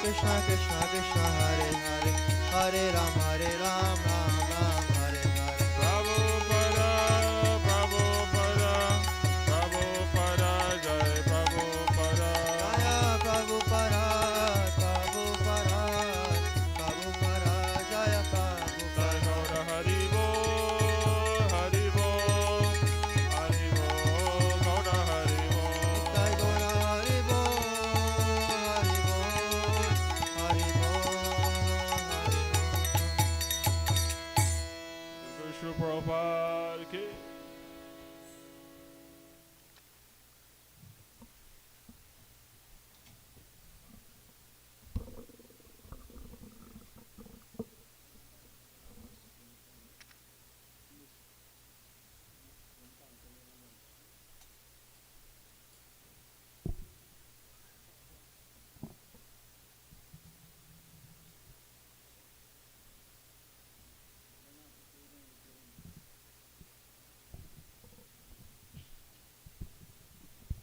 Krishna Krishna Hare Hare Hare Ram Ram Hare Hare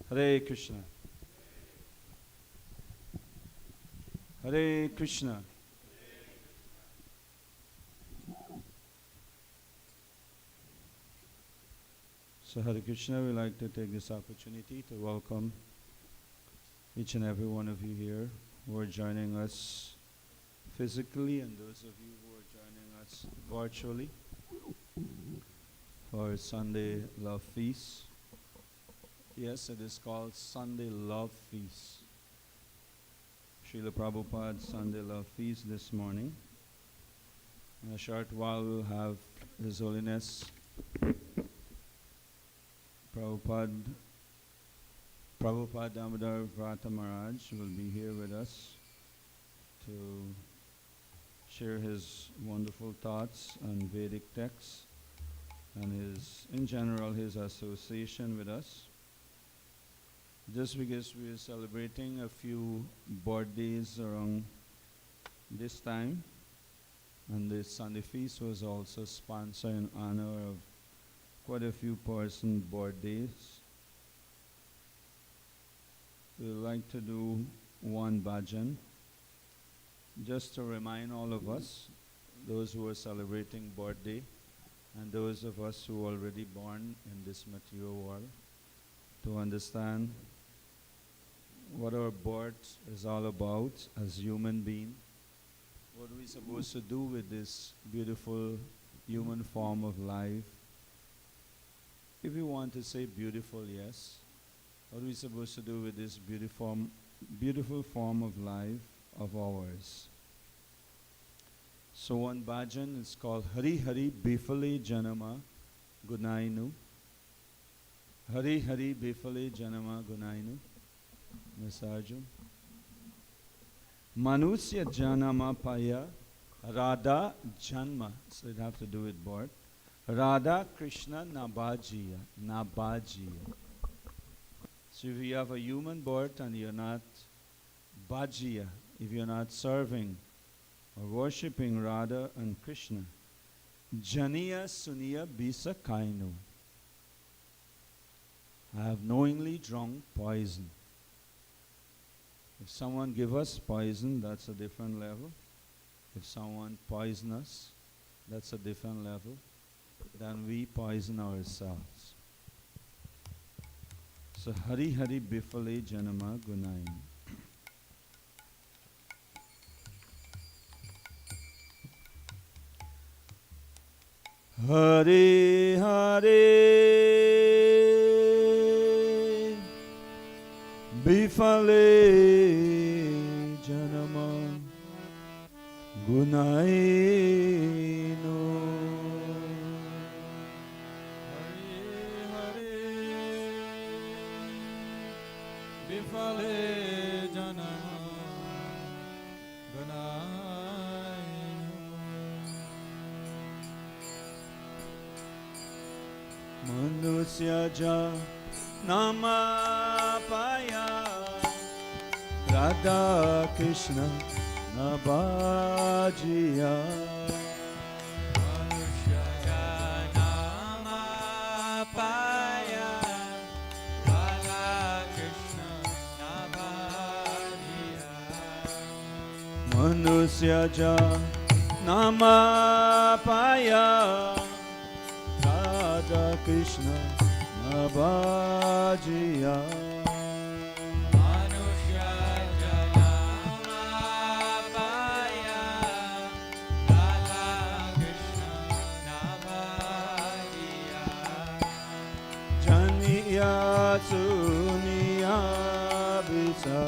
Hare Krishna. Hare Krishna. So Hare Krishna, we like to take this opportunity to welcome each and every one of you here who are joining us physically and those of you who are joining us virtually for Sunday Love Feast. Yes, it is called Sunday Love Feast. Srila Prabhupada Sunday Love Feast this morning. In a short while we'll have His Holiness Prabhupada Damodara Vrata Maharaja will be here with us to share his wonderful thoughts on Vedic texts and in general his association with us. Just because we are celebrating a few birthdays around this time, and this Sunday feast was also sponsored in honor of quite a few persons' birthdays. We would like to do one bhajan just to remind all of us, those who are celebrating birthday and those of us who are already born in this material world, to understand what our birth is all about as human beings. What are we supposed to do with this beautiful human form of life? If you want to say beautiful, yes. What are we supposed to do with this beautiful form of life of ours? So one bhajan is called Hari Hari Bifale Janama Gunainu. Hari Hari Bifale Janama Gunainu. Masajum. Manusya Janama Paya Radha Janma. So it have to do with birth. Radha Krishna Nabajiya. Nabajiya. So if you have a human birth and you're not Bhajiya, if you're not serving or worshipping Radha and Krishna, Janiya Suniya Bisa Kainu. I have knowingly drunk poison. If someone give us poison, that's a different level. If someone poison us, that's a different level. Then we poison ourselves. So Hari Hari Bifale Janama Gunain. Hari Hari Bifale Janama Gunainu. Bifale Janama Gunainu. Manusya Janama Paya Radha Krishna Nabajiya. Manusya Janama Paya Radha Krishna Nabajiya. Manusya Janama Paya Radha Krishna Nabajiya. Manusya Janama Paya Radha Krishna Nabajiya. Janiya Suniya Bisa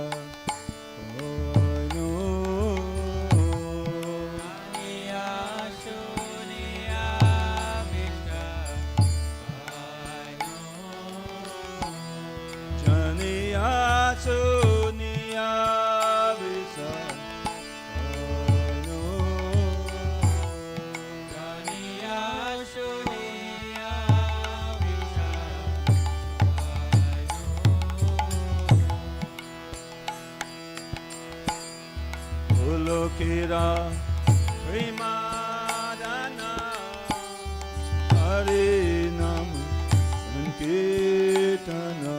Kira Premadana Hare Nam Sankirtana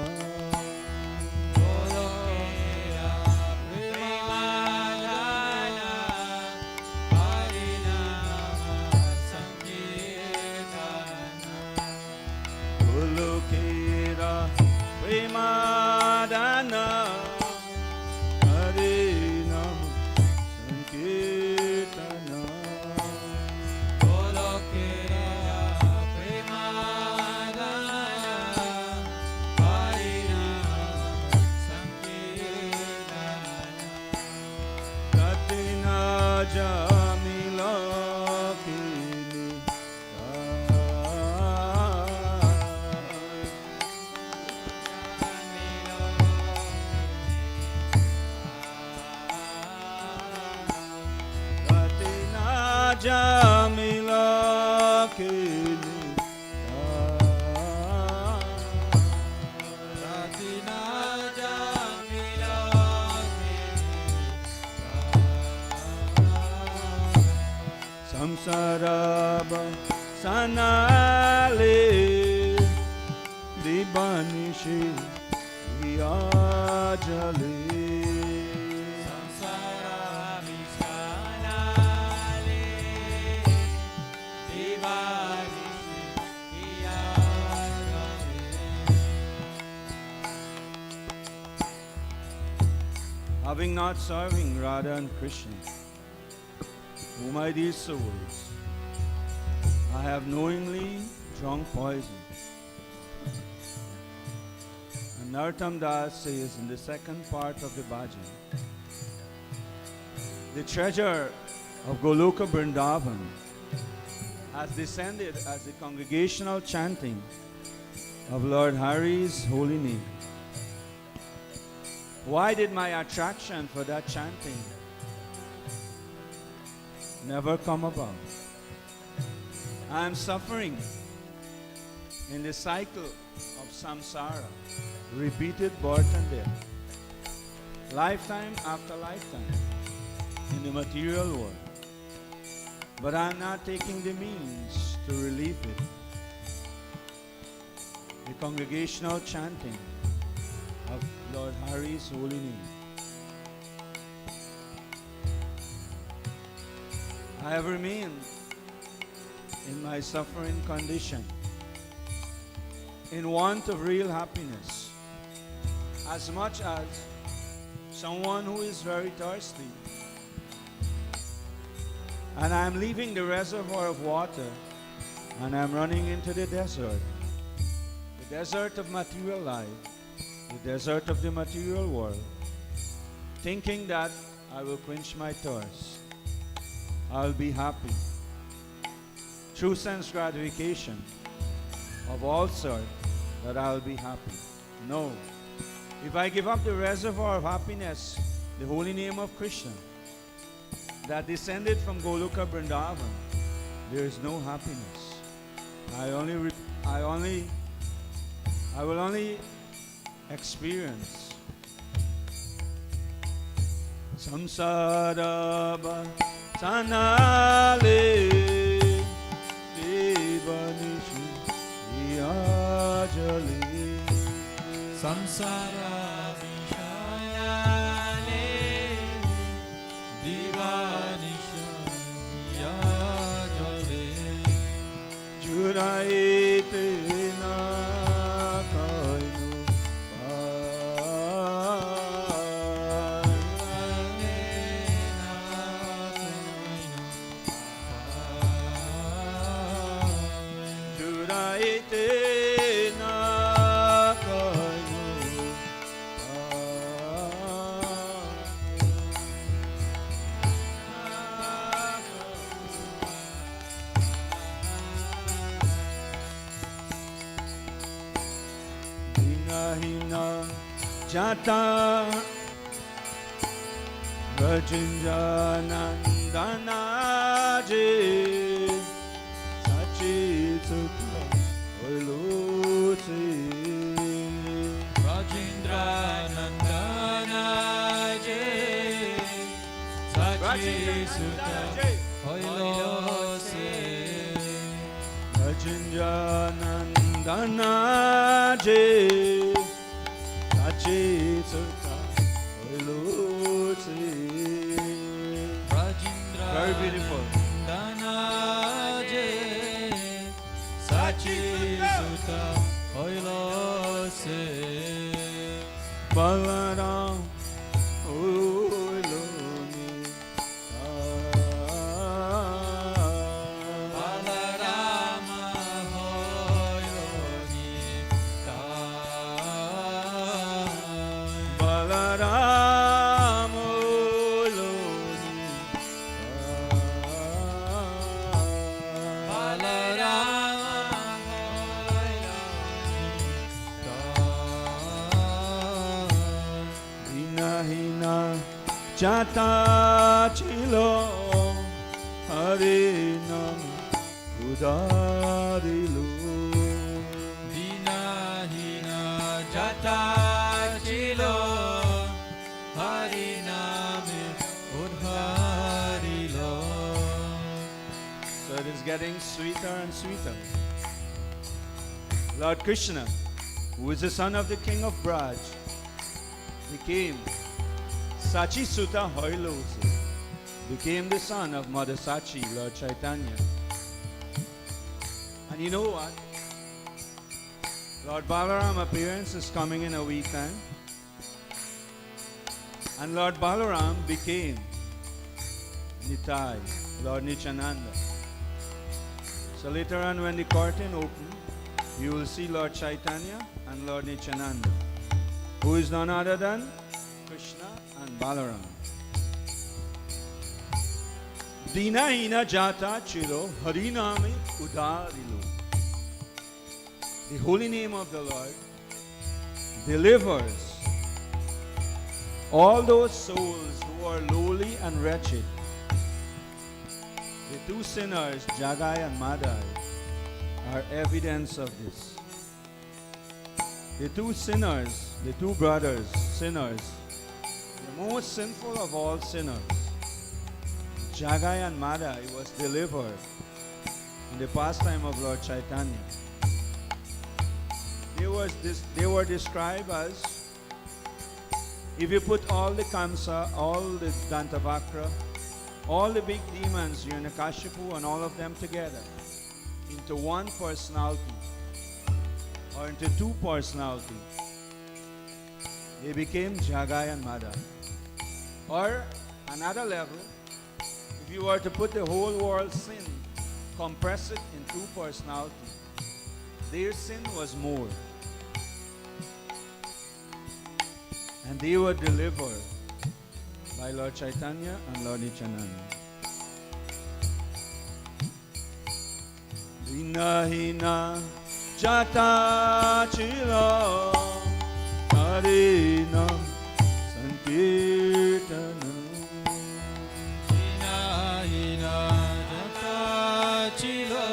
jamila ke Ratina jamila samsaraba sanale dibanishi yajale samsara vishanale divani having not serving Radha and Krishna, O my dear souls, I have knowingly drunk poison. And Narottam Das says in the second part of the bhajan, the treasure of Goloka Vrindavan has descended as the congregational chanting of Lord Hari's holy name. Why did my attraction for that chanting never come about? I am suffering in the cycle of samsara, repeated birth and death, lifetime after lifetime in the material world. But I am not taking the means to relieve it. The congregational chanting of Lord Hari's holy name. I have remained in my suffering condition, in want of real happiness, as much as someone who is very thirsty. And I am leaving the reservoir of water and I am running into the desert of material life, the desert of the material world, thinking that I will quench my thirst. I'll be happy. Through sense gratification of all sorts, that I'll be happy. No. If I give up the reservoir of happiness, the holy name of Krishna, that descended from Goloka Vrindavan, there is no happiness. I will only experience samsara sanale devanishi yajale samsara vishanale divanishi yajale juraite na kainu Jata Rajinjanandanaje Sachitsuta Oilote Rajindranandanaje Sachitsuta Oilose Rajinjanandanaje Sachitsuta Oilote. Very beautiful. Danaje Sachitsuta Oilose Balaram Oiloni Balarama Hoyoni Balaram Oiloni Hina Hina Jata Chilo Hare Nam Udarilo. Dina hina jata chilo, Hari Name Udharilo. So it is getting sweeter and sweeter. Lord Krishna, who is the son of the king of Braj, became Sachi Sutta Hoilose, became the son of Mother Sachi, Lord Chaitanya. And you know what? Lord Balaram appearance is coming in a week time. And Lord Balaram became Nitai, Lord Nityananda. So later on when the curtain opens, you will see Lord Chaitanya and Lord Nityananda, who is none other than Krishna and Balaram. Dina hina jata chilo hariname udarilo. The holy name of the Lord delivers all those souls who are lowly and wretched. The two sinners, Jagai and Madai, are evidence of this. The two sinners, the two brothers, sinners, the most sinful of all sinners, Jagai and Madai, was delivered in the pastime of Lord Chaitanya. They were described as, if you put all the Kamsa, all the Dantavakra, all the big demons, Hiranyakashipu and all of them together, into one personality, or into two personalities, they became Jagai and Madai. Or another level, if you were to put the whole world's sin, compress it in two personalities, their sin was more. And they were delivered by Lord Chaitanya and Lord Nityananda. Dina hina jata chilo Harina Sankirtana. Dina hina jata chilo,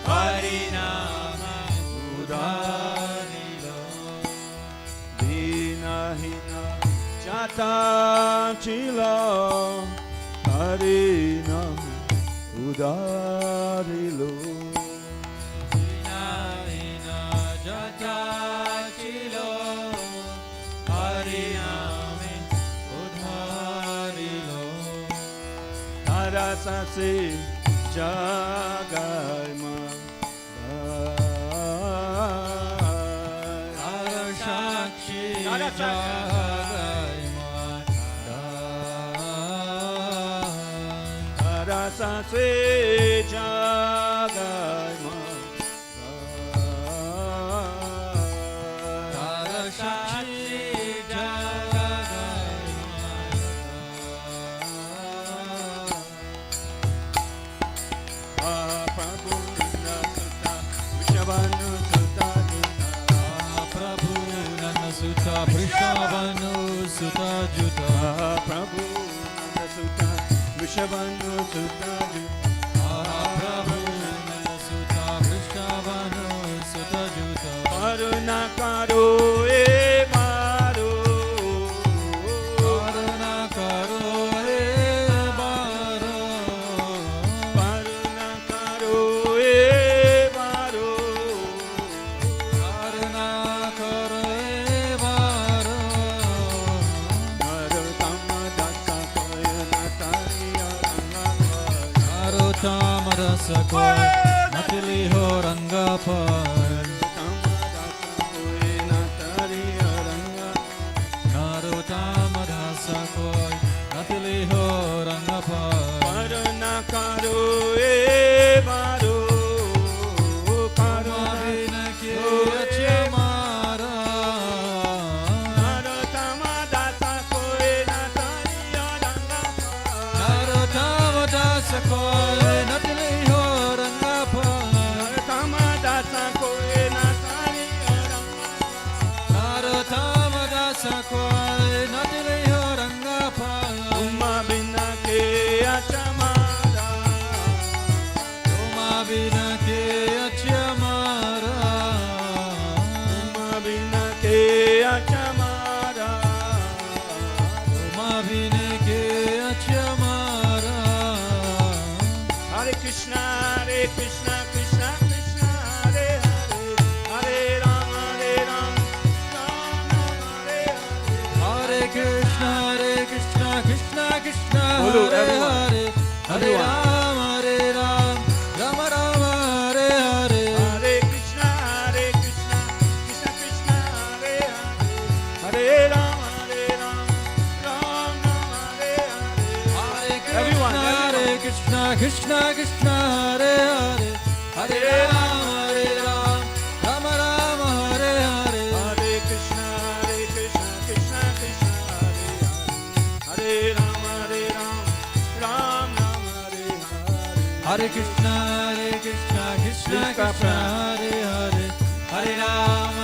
Hari Name Udharilo. Dina hina jata chilo Harina Udarilo. Dina hina jata chilo, Hari Name Udharilo. Tarasa se jagai ma Arashakshi Tarasa- Jagai Mata. Tarasa se jagai ma Arashakshi Jagai Mata. Prabhupada Sutta Vishavanu Sutta Prabhu Nana Sutta Prishavanu Sutta Juta. Prabhu Nanda Sutta Vishavanu Sutta Prabhu Nana Sutta Prishavanu Sutta Juta. Karuna karo e maro Karuna karo e baro. Karuna karo e maro Karuna karo e baro. Narottama dasa koyana tariya ranga Narottama dasa koi natili ho ranga par. Narottama dasa koi natili ho ranga par. Karuna karo e maro Karuna Bina ke achamara. Narottama dasa koyana tariya ranga Narottama dasa koi natili ho ranga par. Narottama dasa koyana tariya ranga Narottama dasa koi natili ho ranga par. Uma bina ke achamada Krishna, Krishna Krishna, Bolu, Hare everyone. Hare, Hare Everyone. Ram, Rama Rama, Hare Hare. Hare Krishna, Krishna Krishna, Hare Hare, Hare Rama, Ram Ram, Hare Hare. Everyone, Hare Krishna, Krishna Krishna, Hare Hare, Hare Ram, Rama Rama, Hare Hare. Hare Krishna, Krishna Krishna, Hare Hare, Hare Rama, Ram Ram, Hare Hare. Hare Krishna, Krishna Krishna, Hare Hare, Hare Ram,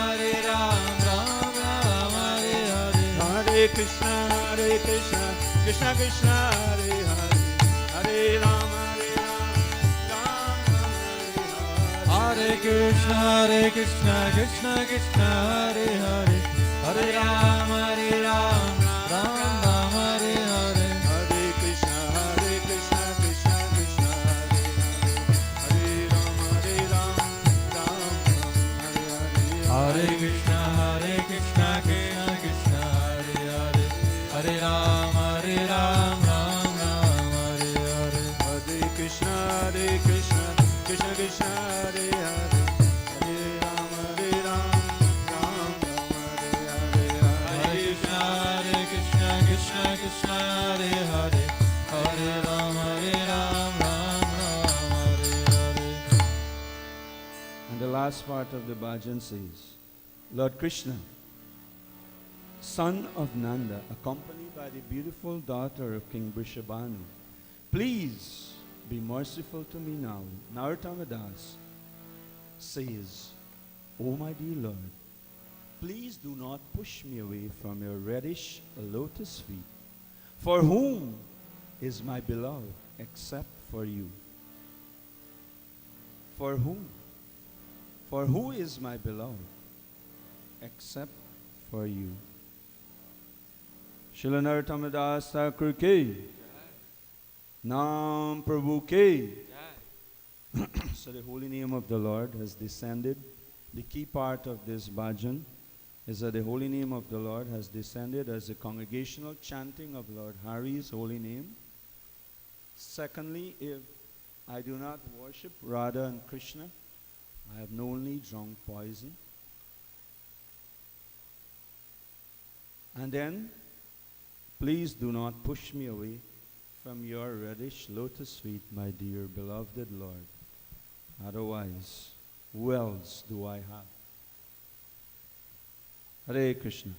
Ram Ram, Hare Hare. Hare Krishna, Krishna Krishna, Hare Hare, Hare Rama, Ram Ram, Hare Hare. Hare Krishna, Krishna Krishna, Hare Hare, Hare Ram, Ram Ram, Hare Hare. Hare Krishna, Krishna Krishna, Hare Hare, Hare Rama, Ram Ram, Hare Hare. Hare Krishna, Krishna Krishna, Hare Hare, Hare Ram, Ram Ram, Hare Hare. Hare Krishna, Krishna Krishna, Hare Hare, Hare Rama, Ram Ram, Hare Hare. Hare Krishna, Krishna Krishna, Hare Hare, Hare Ram, Ram Ram, Hare Hare. And the last part of the bhajan says, Lord Krishna, son of Nanda, accompanied by the beautiful daughter of King Vrishabhanu, please be merciful to me now. Narottama Das says, O my dear Lord, please do not push me away from your reddish lotus feet. For whom is my beloved except for you? For whom? For who is my beloved except for you? Srila Narottama Das Thakur ki, Naam Prabhu ki. So the holy name of the Lord has descended. The key part of this bhajan is that the holy name of the Lord has descended as a congregational chanting of Lord Hari's holy name. Secondly, if I do not worship Radha and Krishna, I have knowingly drunk poison. And then, please do not push me away from your reddish lotus feet, my dear beloved Lord. Otherwise, who else do I have? Hare Krishna.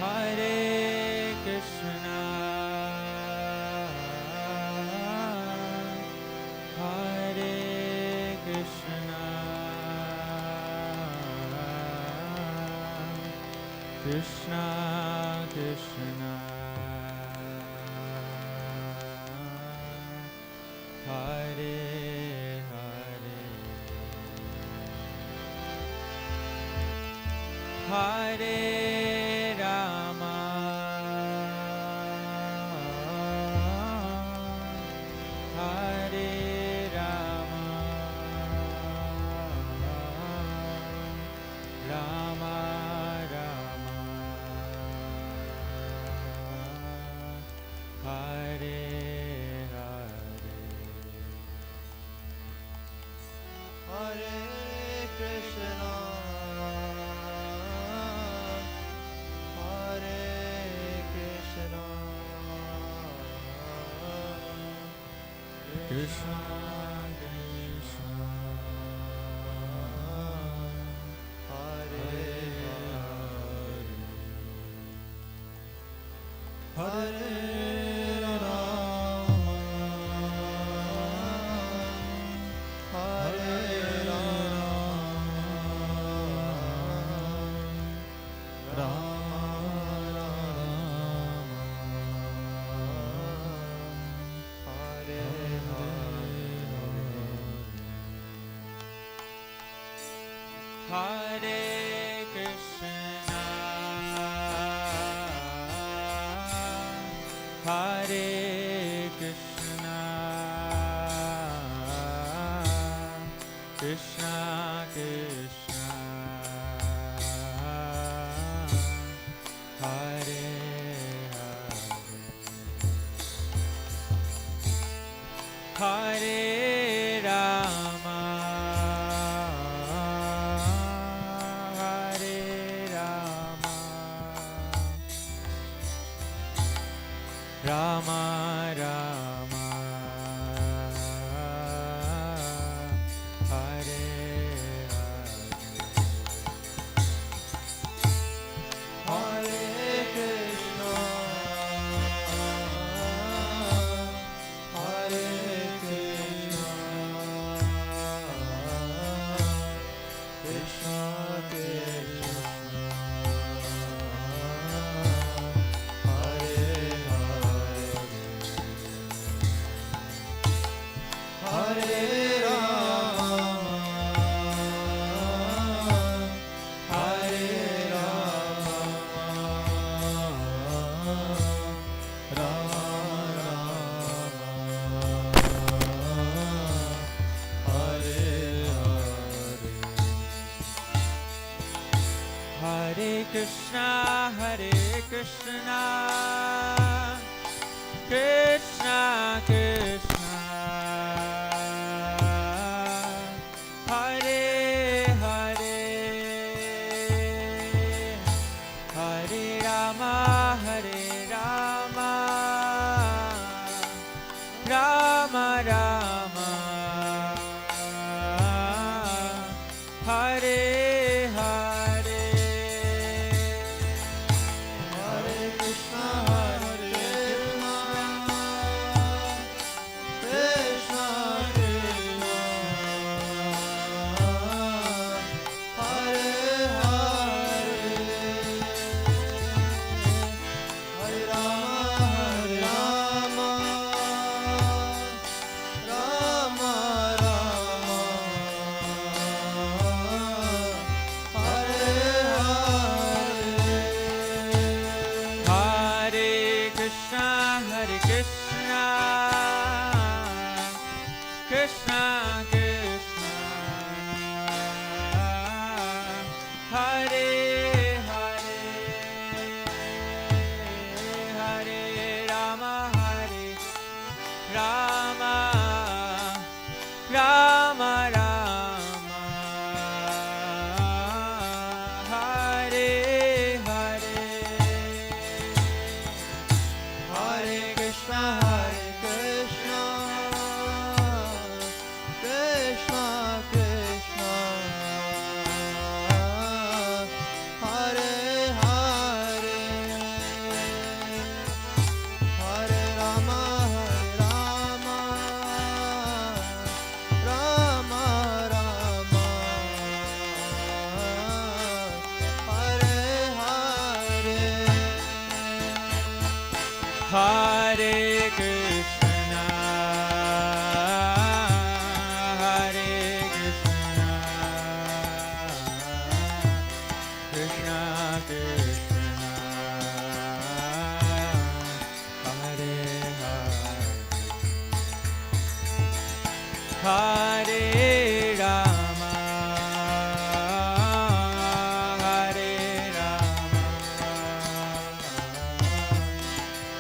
Hare Krishna, Hare Krishna, Krishna Krishna, Hare Hare, Hare Rama, Hare Rama, Rama Rama, Krishna, Hare Krishna, Hare Krishna, Krishna Krishna, Hare Hare, Hare Rama, Rama Rama, Hare Hare, Hare Krishna, Hare Krishna, Krishna Krishna, Hare Rama, Hare Rama, Rama Rama, Hare Hare, Hare Krishna, Hare Krishna, Krishna Krishna, Hare Hare, Hare Rama, Hare Rama, Rama Rama, Hare Hare, Hare Krishna, Hare Krishna Krishna, Hare Hare, Hare Rama, Hare Rama, Rama Rama, Hare Hare, Hare Krishna, Hare Krishna, Krishna Krishna, Hare Hare, Hare Rama, Hare Rama, Rama Rama, Hare Hare, Hare Krishna, Hare Krishna, Krishna Krishna, Hare Hare, Hare Rama, Hare Rama,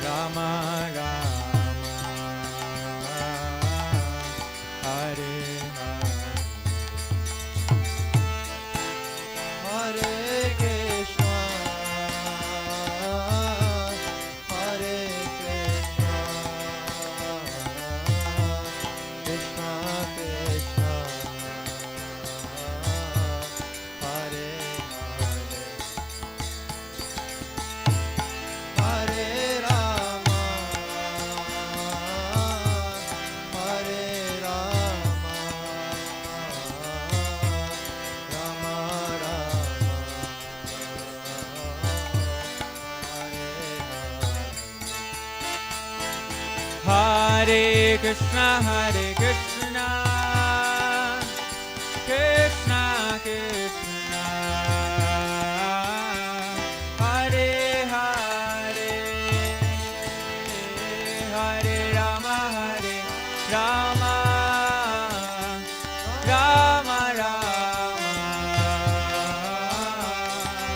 Rama Rama, Hare Krishna, Krishna Krishna, Hare Hare, Hare Rama, Rama Rama,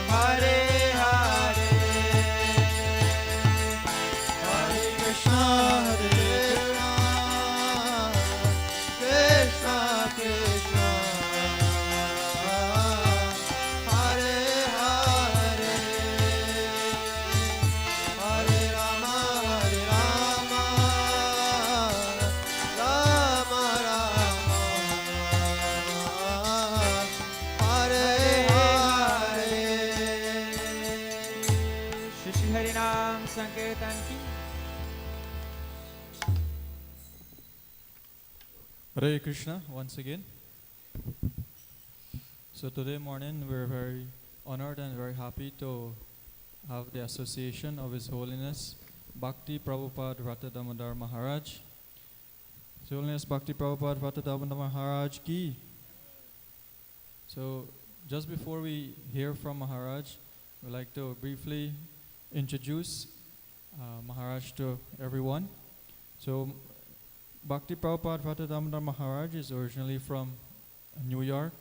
Hare Hare, Hare Krishna, Krishna Krishna, Hare Hare, Hare Rama, Rama Rama, Hare Hare. Shri Shri Hari Nam Sankirtan ki. Hare Krishna once again. So today morning we're very honored and very happy to have the association of His Holiness Bhakti Prabhupada Vrata Damodara Maharaj. His Holiness Bhakti Prabhupada Vrata Damodara Maharaj ki. So just before we hear from Maharaj, we'd like to briefly introduce Maharaj to everyone. So Bhakti Prabhupada Vrata Damodara Maharaj is originally from New York,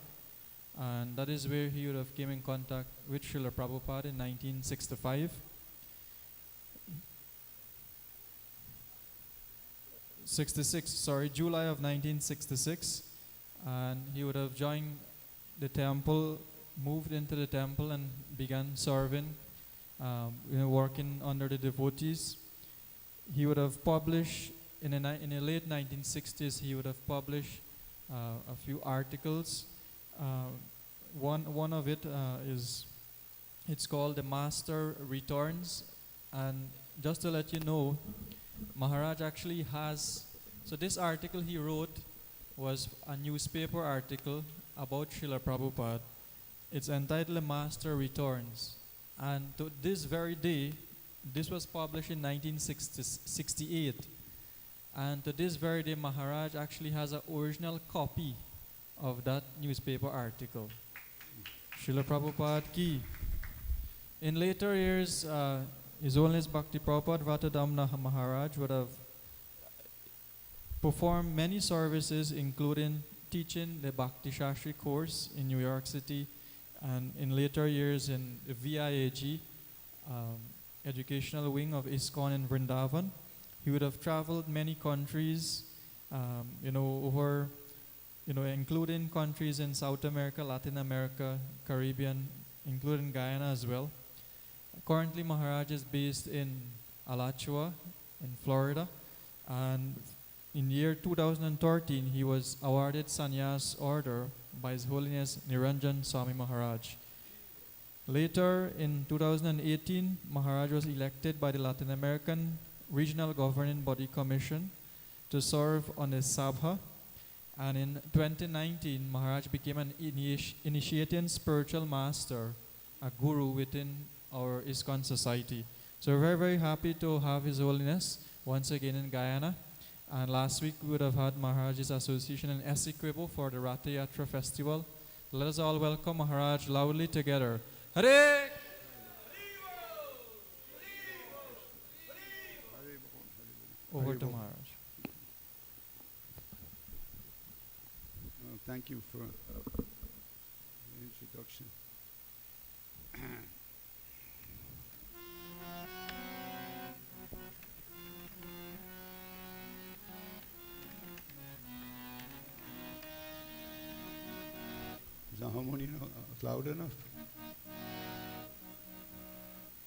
and that is where he would have came in contact with Srila Prabhupada in 1965. July of 1966, and he would have joined the temple, moved into the temple and began serving, working under the devotees. He would have published in the late 1960s. He would have published a few articles. One of it it's called "The Master Returns," and just to let you know, Maharaj actually has. So this article he wrote was a newspaper article about Srila Prabhupada. It's entitled "The Master Returns," and to this very day, this was published in 1968. And to this very day, Maharaj actually has an original copy of that newspaper article. Srila Prabhupada ki. In later years, His Holiness Bhakti Prabhupada Vrata Damodara Maharaj would have performed many services, including teaching the Bhakti Shastri course in New York City, and in later years in the VIAG, educational wing of ISKCON in Vrindavan. He would have traveled many countries, including countries in South America, Latin America, Caribbean, including Guyana as well. Currently, Maharaj is based in Alachua, in Florida, and in the year 2013, he was awarded Sannyas Order by His Holiness Niranjan Swami Maharaj. Later, in 2018, Maharaj was elected by the Latin American Regional Governing Body Commission to serve on the Sabha, and in 2019, Maharaj became an initiating spiritual master, a guru within our ISKCON society. So we're very, very happy to have His Holiness once again in Guyana. And last week we would have had Maharaj's association in Essequibo for the Ratha Yatra festival. Let us all welcome Maharaj loudly together. Hare! Over to Maharaj. Thank you for the introduction. Is the harmony loud enough?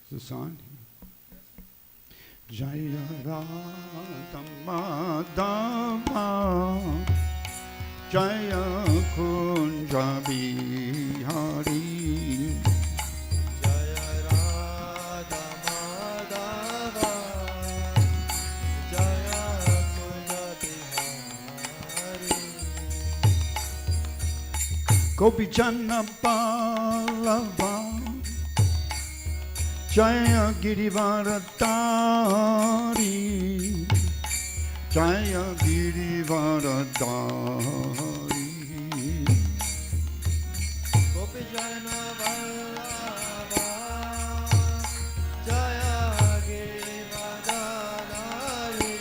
Is the sound? Jaya Radha Madhava Jaya Kunja Bihari Jaya Radha Madhava Jaya Kunja Bihari Gopi Channa Pallava Jaya Girivaratari Jaya Girivaradari. Gopijana Vallabha Jaya Girivardhari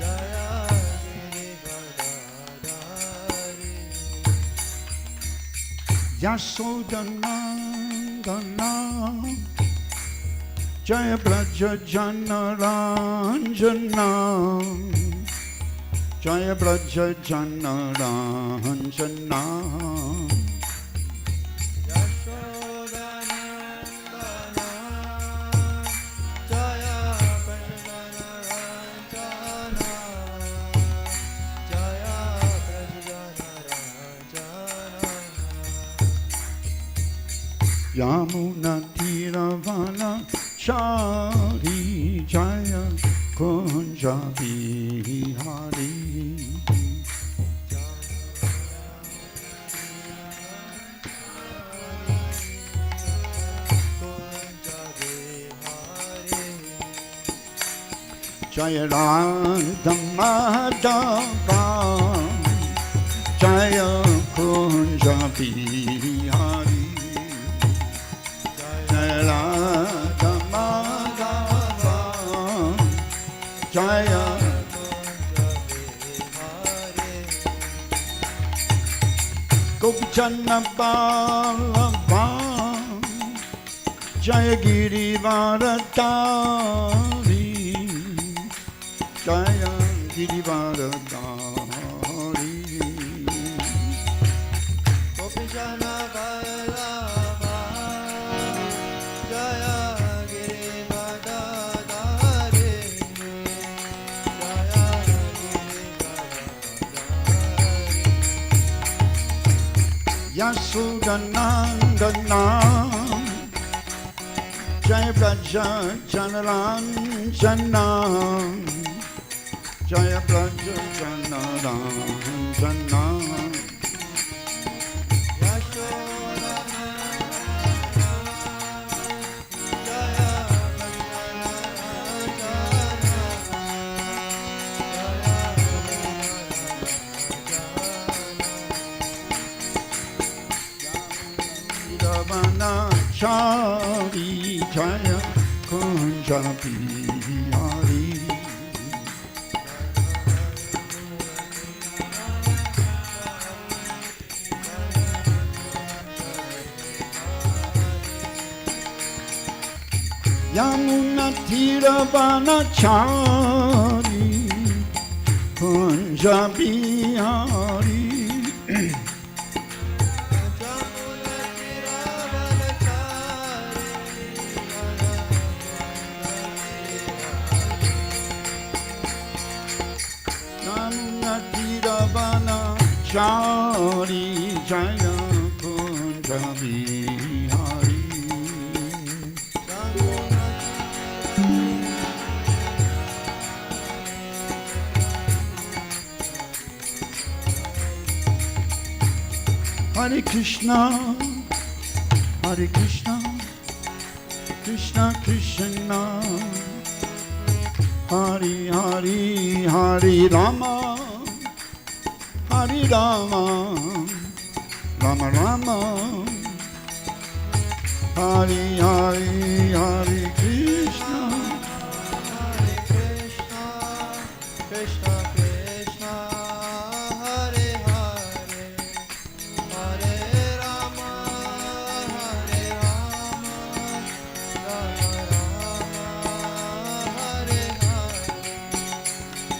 Jaya Girivardhari Yasodhanandana Jaya Braja Jana Ranjana Jaya Braja Jana Ranjana Yashodanandana Jaya Prajanarajana Jaya Prajanarajana Yamuna Tiravana Chari Jaya Kunja Bihari Jaya Radha Madhava Jaya Kunja Bihari Jaya Radha Madhava Jaya Gopijana Vallabha Jaya Girivaradari Jaya Girivaradari Gopijana Vallabha Jaya Girivardhari Jaya Girivardhari Yasodhanandana Jaya Braja Janaranjana Jaya Braja Janaranjana Ravana Chari Jaya Kunja Bihari Yamuna Tiravana Chari Kunja Bihari Chari Jaya Kunja Bihari Hare Krishna Hare Krishna Krishna Krishna Hare Hare Hare Rama Hare Rama, Rama Rama, Hare Hare, Hare Krishna, Krishna Krishna Hare Hare Hare Rama Hare Rama Rama Rama Hare Hare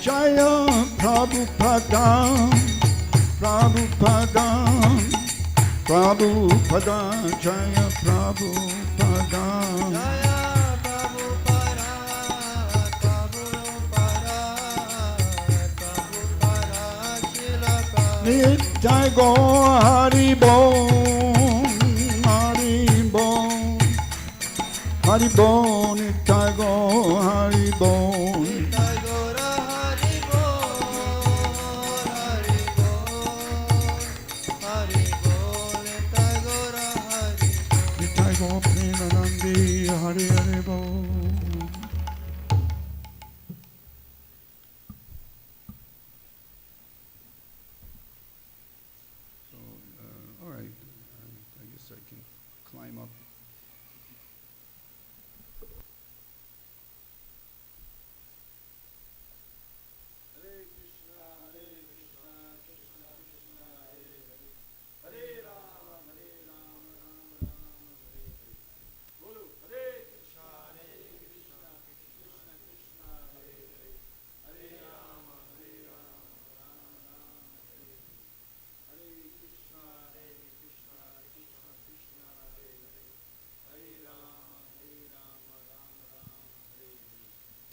Jaya Prabhupada, Prabhupada, Prabhupada, Jaya Prabhupada. Jaya Prabhupada Prabhupada Prabhupada Srila Prabhupada Nitya Go Hari Bol, Hari Bol, Hari Bol, Nitya Go Hari Bol. Nitai Gaura Hari Bol Hari Bol Hari Bol Nitai Gaura Hari Nitai Go Premanandi, Hari Hari Bol.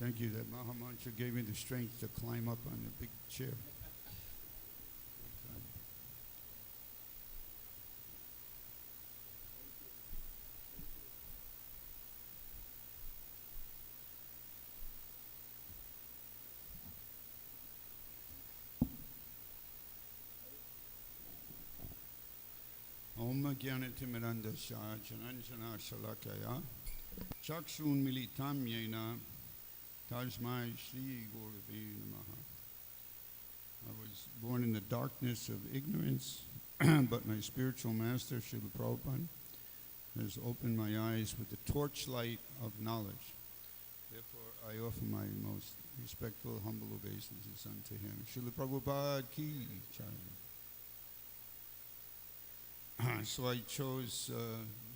Thank you. That Mahamantra gave me the strength to climb up on the big chair. Om Jnanatimirandasya Jananjana Shalakaya Chakshun Militam Yena Tajmai Shri Gurave Namaha. I was born in the darkness of ignorance, but my spiritual master, Srila Prabhupada, has opened my eyes with the torchlight of knowledge. Therefore, I offer my most respectful, humble obeisances unto him. Srila Prabhupada ki jai. So I chose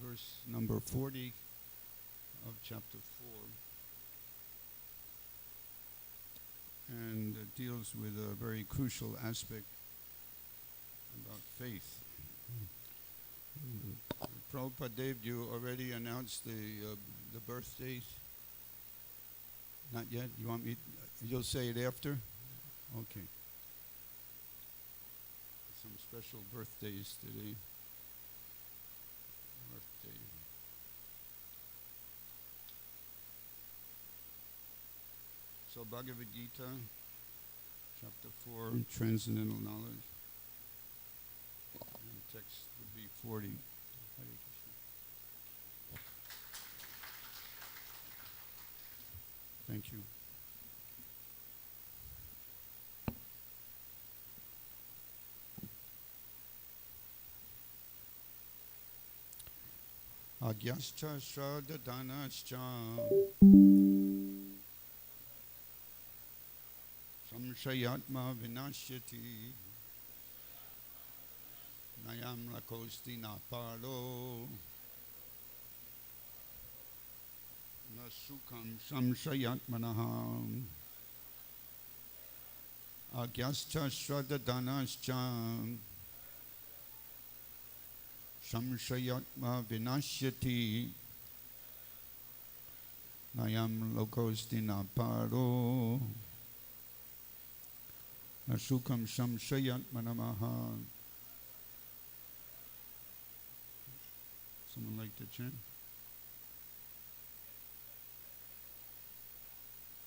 verse number 40 of chapter 4, and it deals with a very crucial aspect about faith. Prabhupada Dev, you already announced the birthdays? Not yet? You want me? You'll say it after? Okay. Some special birthdays today. Birthday. So Bhagavad Gita, chapter 4, Transcendental Knowledge. And the text would be 40. Hare Krishna. Thank you. Agyascha Shraddhanascha Samshayatma Vinashyati Nayam Lakosti Naparo Nasukam Samshayatmanaha Agyascha Shraddhanascha Samshayatma Vinashyati Nayam Lokosti Naparo Nasukam Samshayatmanamaha. Someone like to chant?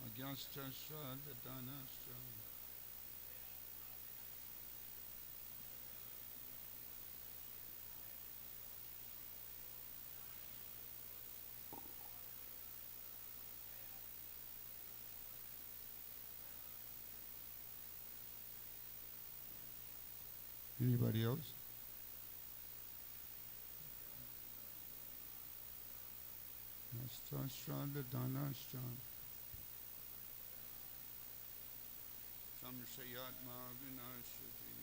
Agyascha Shraddhanascha Anybody else? Shraddhanascha Samshayatma Vinashyati.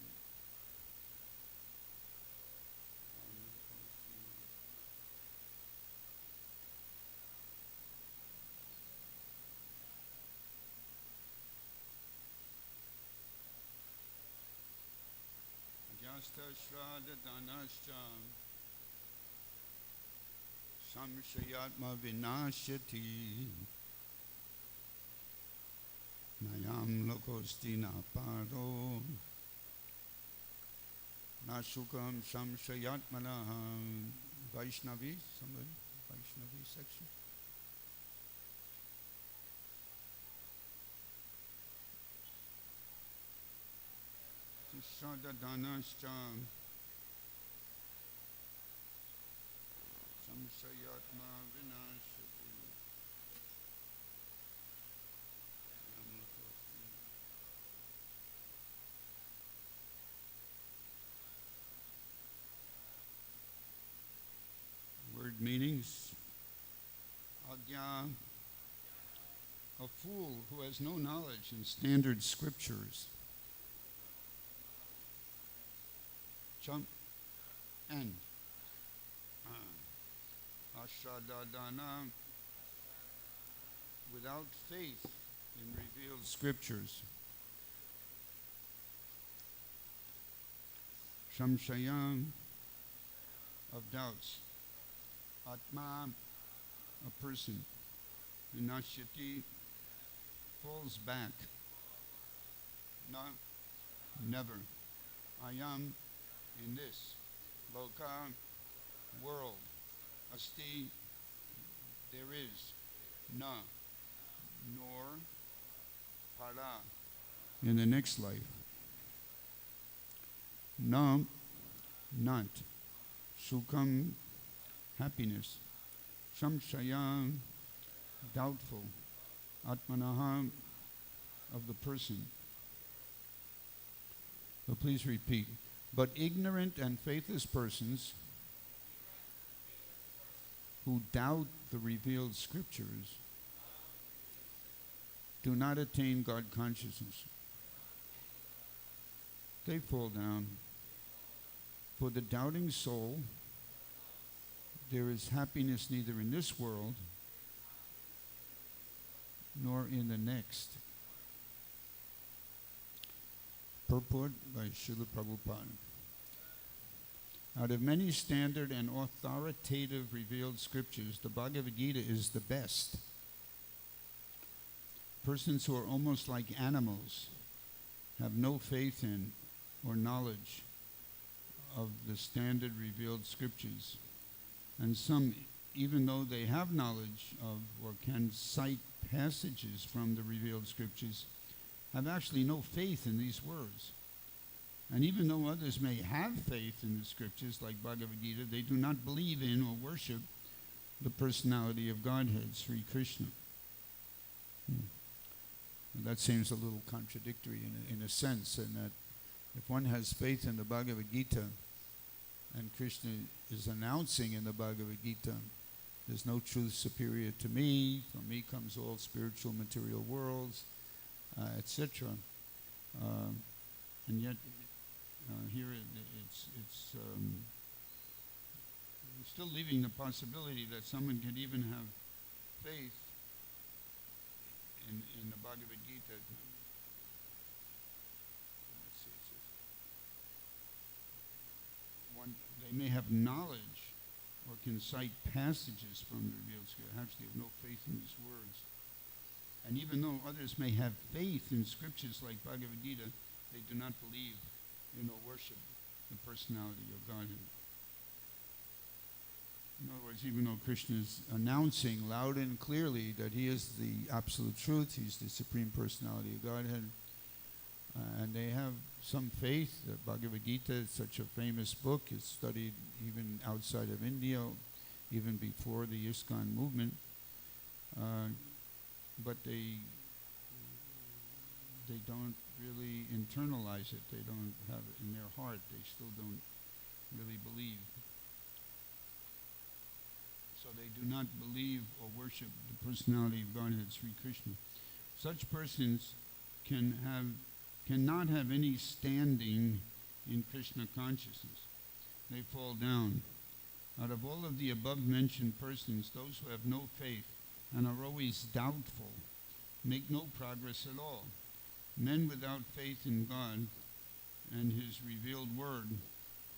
Agyasta Shraddhanascha Samshayatma Vinashyati Nayam Lokosti Naparo Nasukam Samshayatmanaha. Vaishnavi, somebody? Vaishnavi section? Shraddhanascha Samshayatma Vinashyati. Word meanings. Agya, a fool who has no knowledge in standard scriptures. Jump and Ashradadana, without faith in revealed scriptures. Samshayam, of doubts. Atma, a person. Vinashyati, falls back. No, never. I am in this loka world. Asti, there is. Na, nor para, in the next life. Na, not. Sukham, happiness. Samshaya, doubtful. Atmanaha, of the person. So please repeat. But ignorant and faithless persons who doubt the revealed scriptures do not attain God consciousness. They fall down. For the doubting soul, there is happiness neither in this world nor in the next. Purport by Srila Prabhupada. Out of many standard and authoritative revealed scriptures, the Bhagavad Gita is the best. Persons who are almost like animals have no faith in or knowledge of the standard revealed scriptures. And some, even though they have knowledge of or can cite passages from the revealed scriptures, have actually no faith in these words. And even though others may have faith in the scriptures, like Bhagavad Gita, they do not believe in or worship the personality of Godhead, Sri Krishna. That seems a little contradictory in a sense, in that if one has faith in the Bhagavad Gita, and Krishna is announcing in the Bhagavad Gita, there's no truth superior to me, from me comes all spiritual material worlds, etc. And yet, here it's still leaving the possibility that someone could even have faith in the Bhagavad Gita. Let's see, it says, they may have knowledge or can cite passages from the revealed scripture, actually have no faith in these words. And even though others may have faith in scriptures like Bhagavad Gita, they do not believe in or worship the personality of Godhead. In other words, even though Krishna is announcing loud and clearly that he is the absolute truth, he's the supreme personality of Godhead, and they have some faith. The Bhagavad Gita is such a famous book. It's studied even outside of India, even before the ISKCON movement. But they don't really internalize it. They don't have it in their heart. They still don't really believe. So they do not believe or worship the personality of Godhead, Sri Krishna. Such persons cannot have any standing in Krishna consciousness. They fall down. Out of all of the above-mentioned persons, those who have no faith and are always doubtful make no progress at all. Men without faith in God and His revealed word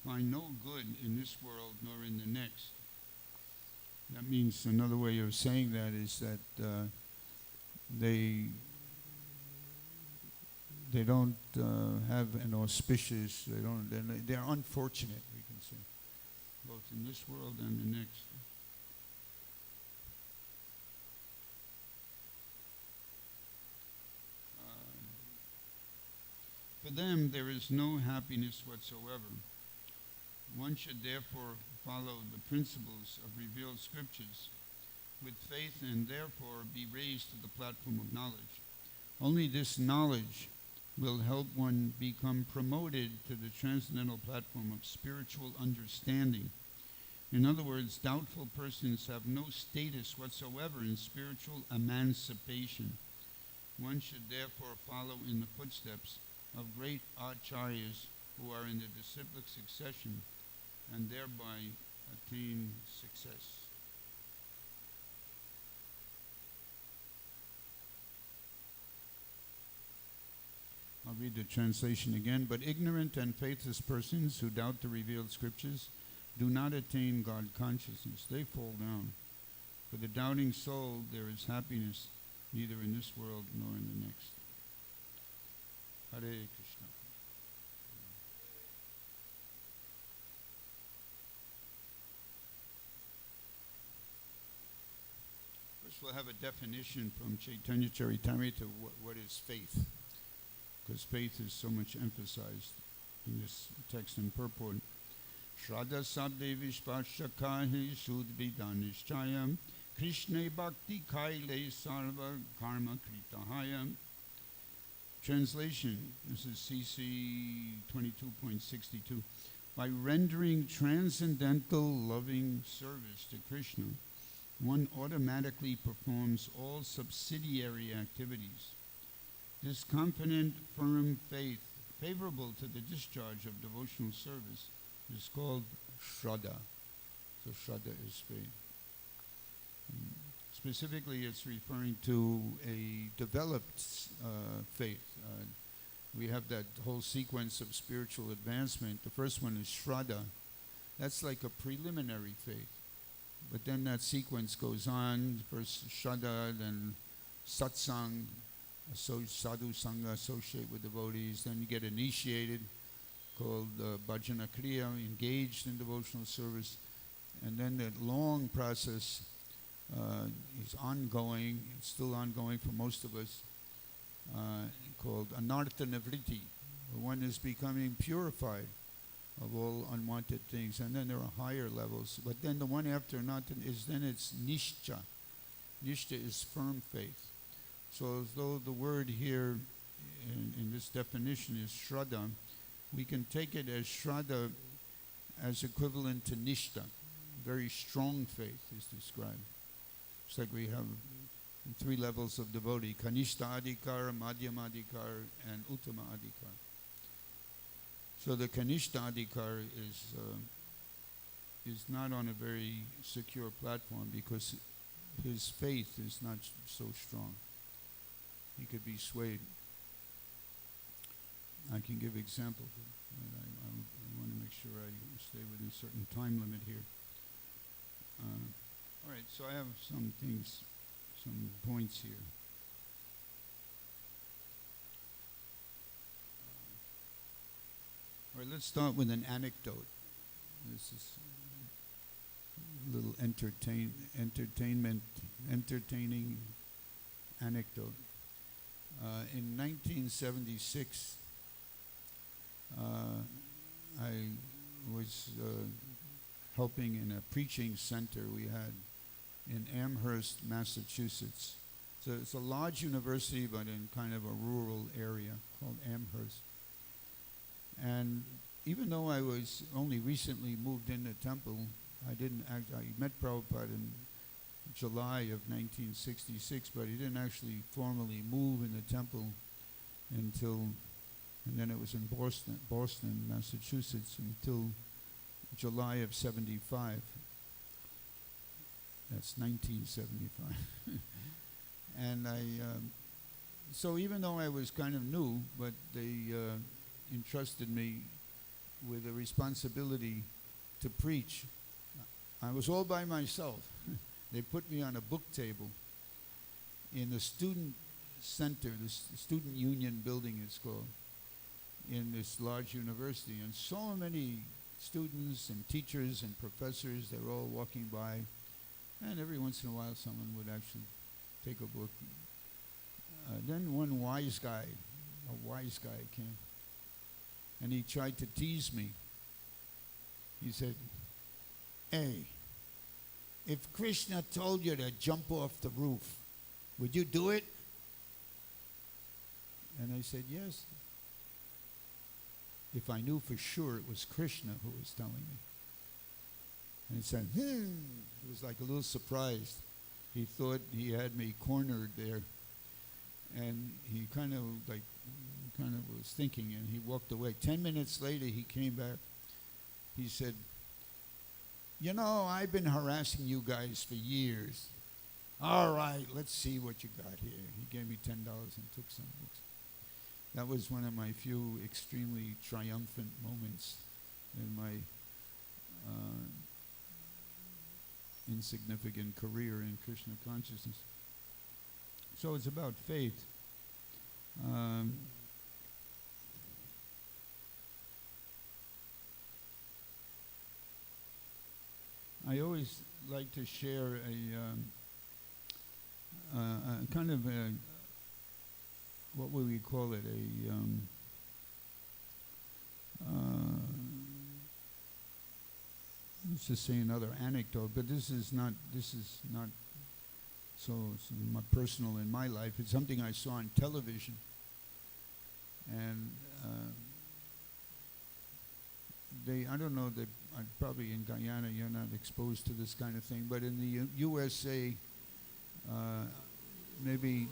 find no good in this world nor in the next. That means another way of saying that is that they don't have an auspicious, they're unfortunate, we can say, both in this world and the next. For them, there is no happiness whatsoever. One should therefore follow the principles of revealed scriptures with faith and therefore be raised to the platform of knowledge. Only this knowledge will help one become promoted to the transcendental platform of spiritual understanding. In other words, doubtful persons have no status whatsoever in spiritual emancipation. One should therefore follow in the footsteps of great acharyas who are in the disciplic succession and thereby attain success. I'll read the translation again. But ignorant and faithless persons who doubt the revealed scriptures do not attain God consciousness. They fall down. For the doubting soul there is happiness neither in this world nor in the next. Hare Krishna. First we'll have a definition from Chaitanya Charitamrita what is faith, because faith is so much emphasized in this text and purport. Shraddha sabde vishvasya kahi sudvidanishchayam Krishna bhakti kaile sarva karma kritahayam. Translation, this is CC 22.62. By rendering transcendental loving service to Krishna, one automatically performs all subsidiary activities. This confident, firm faith, favorable to the discharge of devotional service, is called Shraddha. So Shraddha is faith. Specifically, it's referring to a developed faith. We have that whole sequence of spiritual advancement. The first one is Shraddha. That's like a preliminary faith. But then that sequence goes on. First Shraddha, then Satsang, Sadhu Sangha, associate with devotees. Then you get initiated, called Bhajana Kriya, engaged in devotional service. And then that long process is ongoing, it's still ongoing for most of us, called Anartha Nivritti. One is becoming purified of all unwanted things. And then there are higher levels. But then the one after Anartha is, then it's Nishcha. Nishcha is firm faith. So as though the word here in this definition is Shraddha, we can take it as Shraddha as equivalent to Nishta. Very strong faith is described. It's like we have 3 levels of devotee: Kanishta Adhikar, Madhyama Adhikar, and Uttama Adhikar. So the Kanishta Adhikar is not on a very secure platform because his faith is not so strong. He could be swayed. I can give examples, but I want to make sure I stay within a certain time limit here. All right, so I have some things, some points here. All right, let's start with an anecdote. This is a little entertaining anecdote. In 1976, I was helping in a preaching center we had in Amherst, Massachusetts. So it's a large university, but in kind of a rural area called Amherst. And even though I was only recently moved into temple, I met Prabhupada in July of 1966, but he didn't actually formally move in the temple until, and then it was in Boston, Massachusetts, until July of 75. That's 1975. And so even though I was kind of new, but they entrusted me with a responsibility to preach. I was all by myself. They put me on a book table in the student center, the student union building it's called, in this large university. And so many students and teachers and professors, they were all walking by. And every once in a while someone would actually take a book. Then one wise guy came. And he tried to tease me. He said, "Hey, if Krishna told you to jump off the roof, would you do it?" And I said, "Yes, if I knew for sure it was Krishna who was telling me." And he said, It was like a little surprised. He thought he had me cornered there. And he kind of was thinking, and he walked away. 10 minutes later, he came back. He said, "You know, I've been harassing you guys for years. All right, let's see what you got here." He gave me $10 and took some books. That was one of my few extremely triumphant moments in my insignificant career in Krishna consciousness. So it's about faith. I always like to share a kind of a, what would we call it, let's just say another anecdote, but this is not so personal in my life. It's something I saw on television, and I don't know, that probably in Guyana you're not exposed to this kind of thing, but in the USA, maybe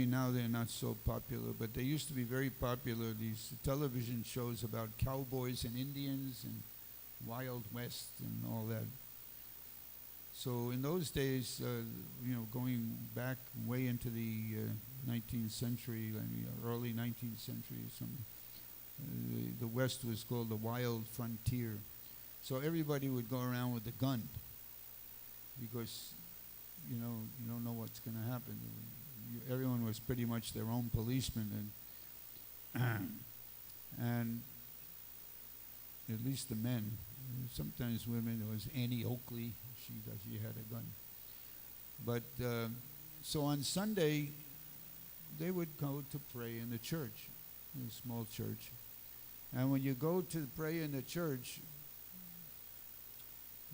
now they're not so popular, but they used to be very popular, these television shows about cowboys and Indians and Wild West and all that. So in those days, going back way into the 19th century, early 19th century or something, the West was called the wild frontier. So everybody would go around with a gun because, you don't know what's going to happen. Everyone was pretty much their own policeman, and at least the men. Sometimes women. There was Annie Oakley. She had a gun. But so on Sunday, they would go to pray in the church, in a small church. And when you go to pray in the church,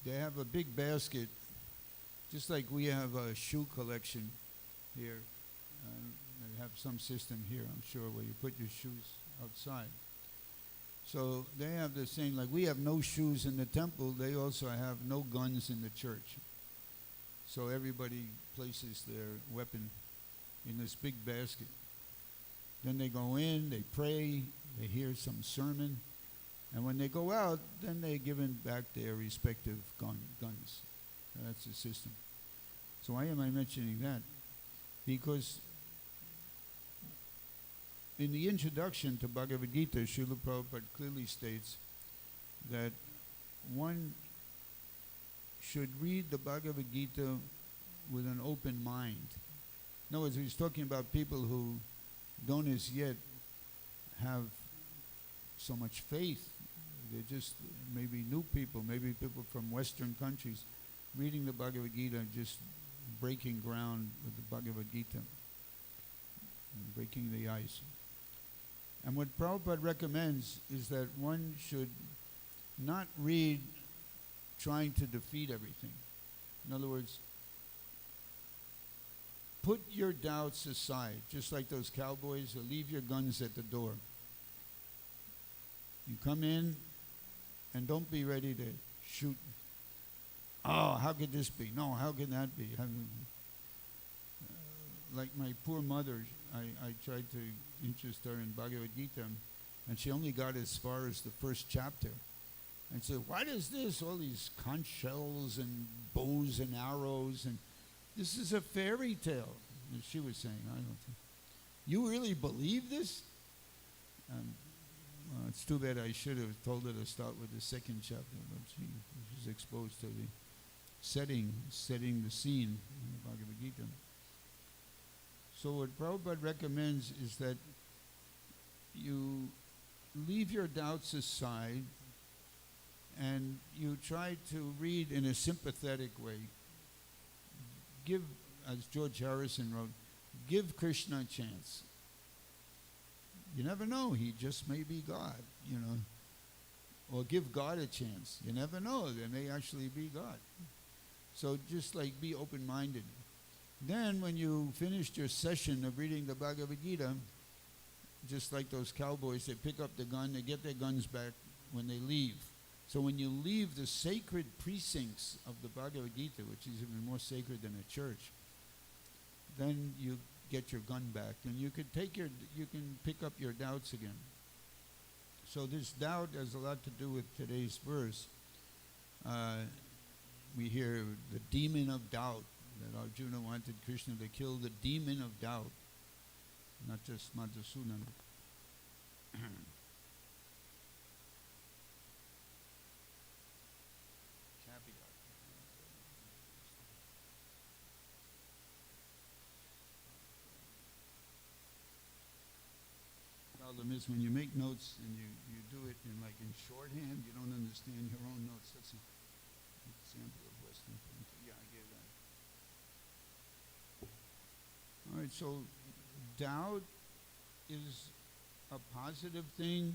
they have a big basket, just like we have a shoe collection here. They have some system here, I'm sure, where you put your shoes outside. So they have the same, like we have no shoes in the temple, they also have no guns in the church. So everybody places their weapon in this big basket. Then they go in, they pray, they hear some sermon, and when they go out, then they're given back their respective guns. That's the system. So why am I mentioning that? Because in the introduction to Bhagavad Gita, Srila Prabhupada clearly states that one should read the Bhagavad Gita with an open mind. In other words, he's talking about people who don't as yet have so much faith. They're just maybe new people, maybe people from Western countries reading the Bhagavad Gita, just breaking ground with the Bhagavad Gita, breaking the ice. And what Prabhupada recommends is that one should not read trying to defeat everything. In other words, put your doubts aside, just like those cowboys, or leave your guns at the door. You come in and don't be ready to shoot. Oh, how could this be? No, how can that be? Like my poor mother, I tried to interest her in Bhagavad Gita, and she only got as far as the first chapter. And said, what is this? All these conch shells and bows and arrows, and this is a fairy tale. And she was saying, I don't think, you really believe this? It's too bad I should have told her to start with the second chapter, but she was exposed to the setting the scene in the Bhagavad Gita. So what Prabhupada recommends is that you leave your doubts aside and you try to read in a sympathetic way. Give, as George Harrison wrote, give Krishna a chance. You never know, he just may be God, Or give God a chance. You never know, there may actually be God. So just like be open-minded. Then when you finished your session of reading the Bhagavad Gita, just like those cowboys, they pick up the gun, they get their guns back when they leave. So when you leave the sacred precincts of the Bhagavad Gita, which is even more sacred than a church, then you get your gun back, and you can pick up your doubts again. So this doubt has a lot to do with today's verse. We hear the demon of doubt, that Arjuna wanted Krishna to kill the demon of doubt, not just Madhusudana. problem is when you make notes and you do it in shorthand, you don't understand your own notes. That's an example of Western thinking. Yeah, I gave that. All right, so doubt is a positive thing.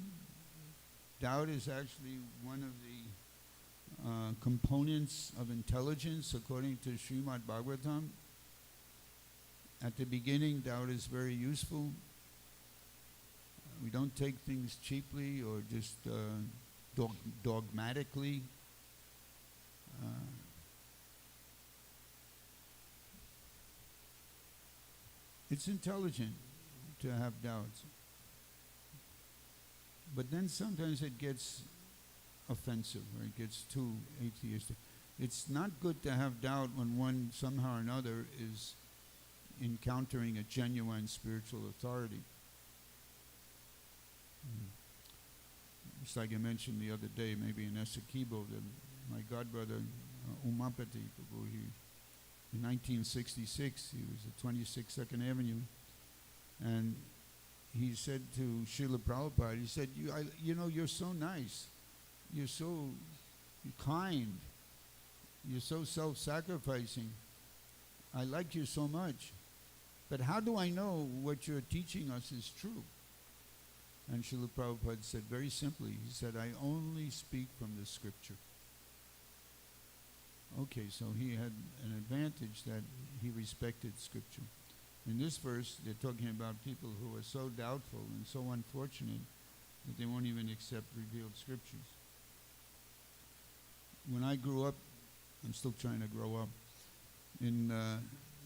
Doubt is actually one of the components of intelligence according to Srimad Bhagavatam. At the beginning, doubt is very useful. We don't take things cheaply or just dogmatically. It's intelligent to have doubts. But then sometimes it gets offensive or it gets too atheistic. It's not good to have doubt when one somehow or another is encountering a genuine spiritual authority. Just like I mentioned the other day, maybe in Essequibo, my godbrother, Umapati Prabhu, in 1966, he was at 26 Second Avenue, and he said to Srila Prabhupada, he said, you're so nice, you're so kind, you're so self-sacrificing, I like you so much, but how do I know what you're teaching us is true? And Srila Prabhupada said very simply, he said, I only speak from the scripture. Okay, so he had an advantage that he respected scripture. In this verse, they're talking about people who are so doubtful and so unfortunate that they won't even accept revealed scriptures. When I grew up, I'm still trying to grow up, in,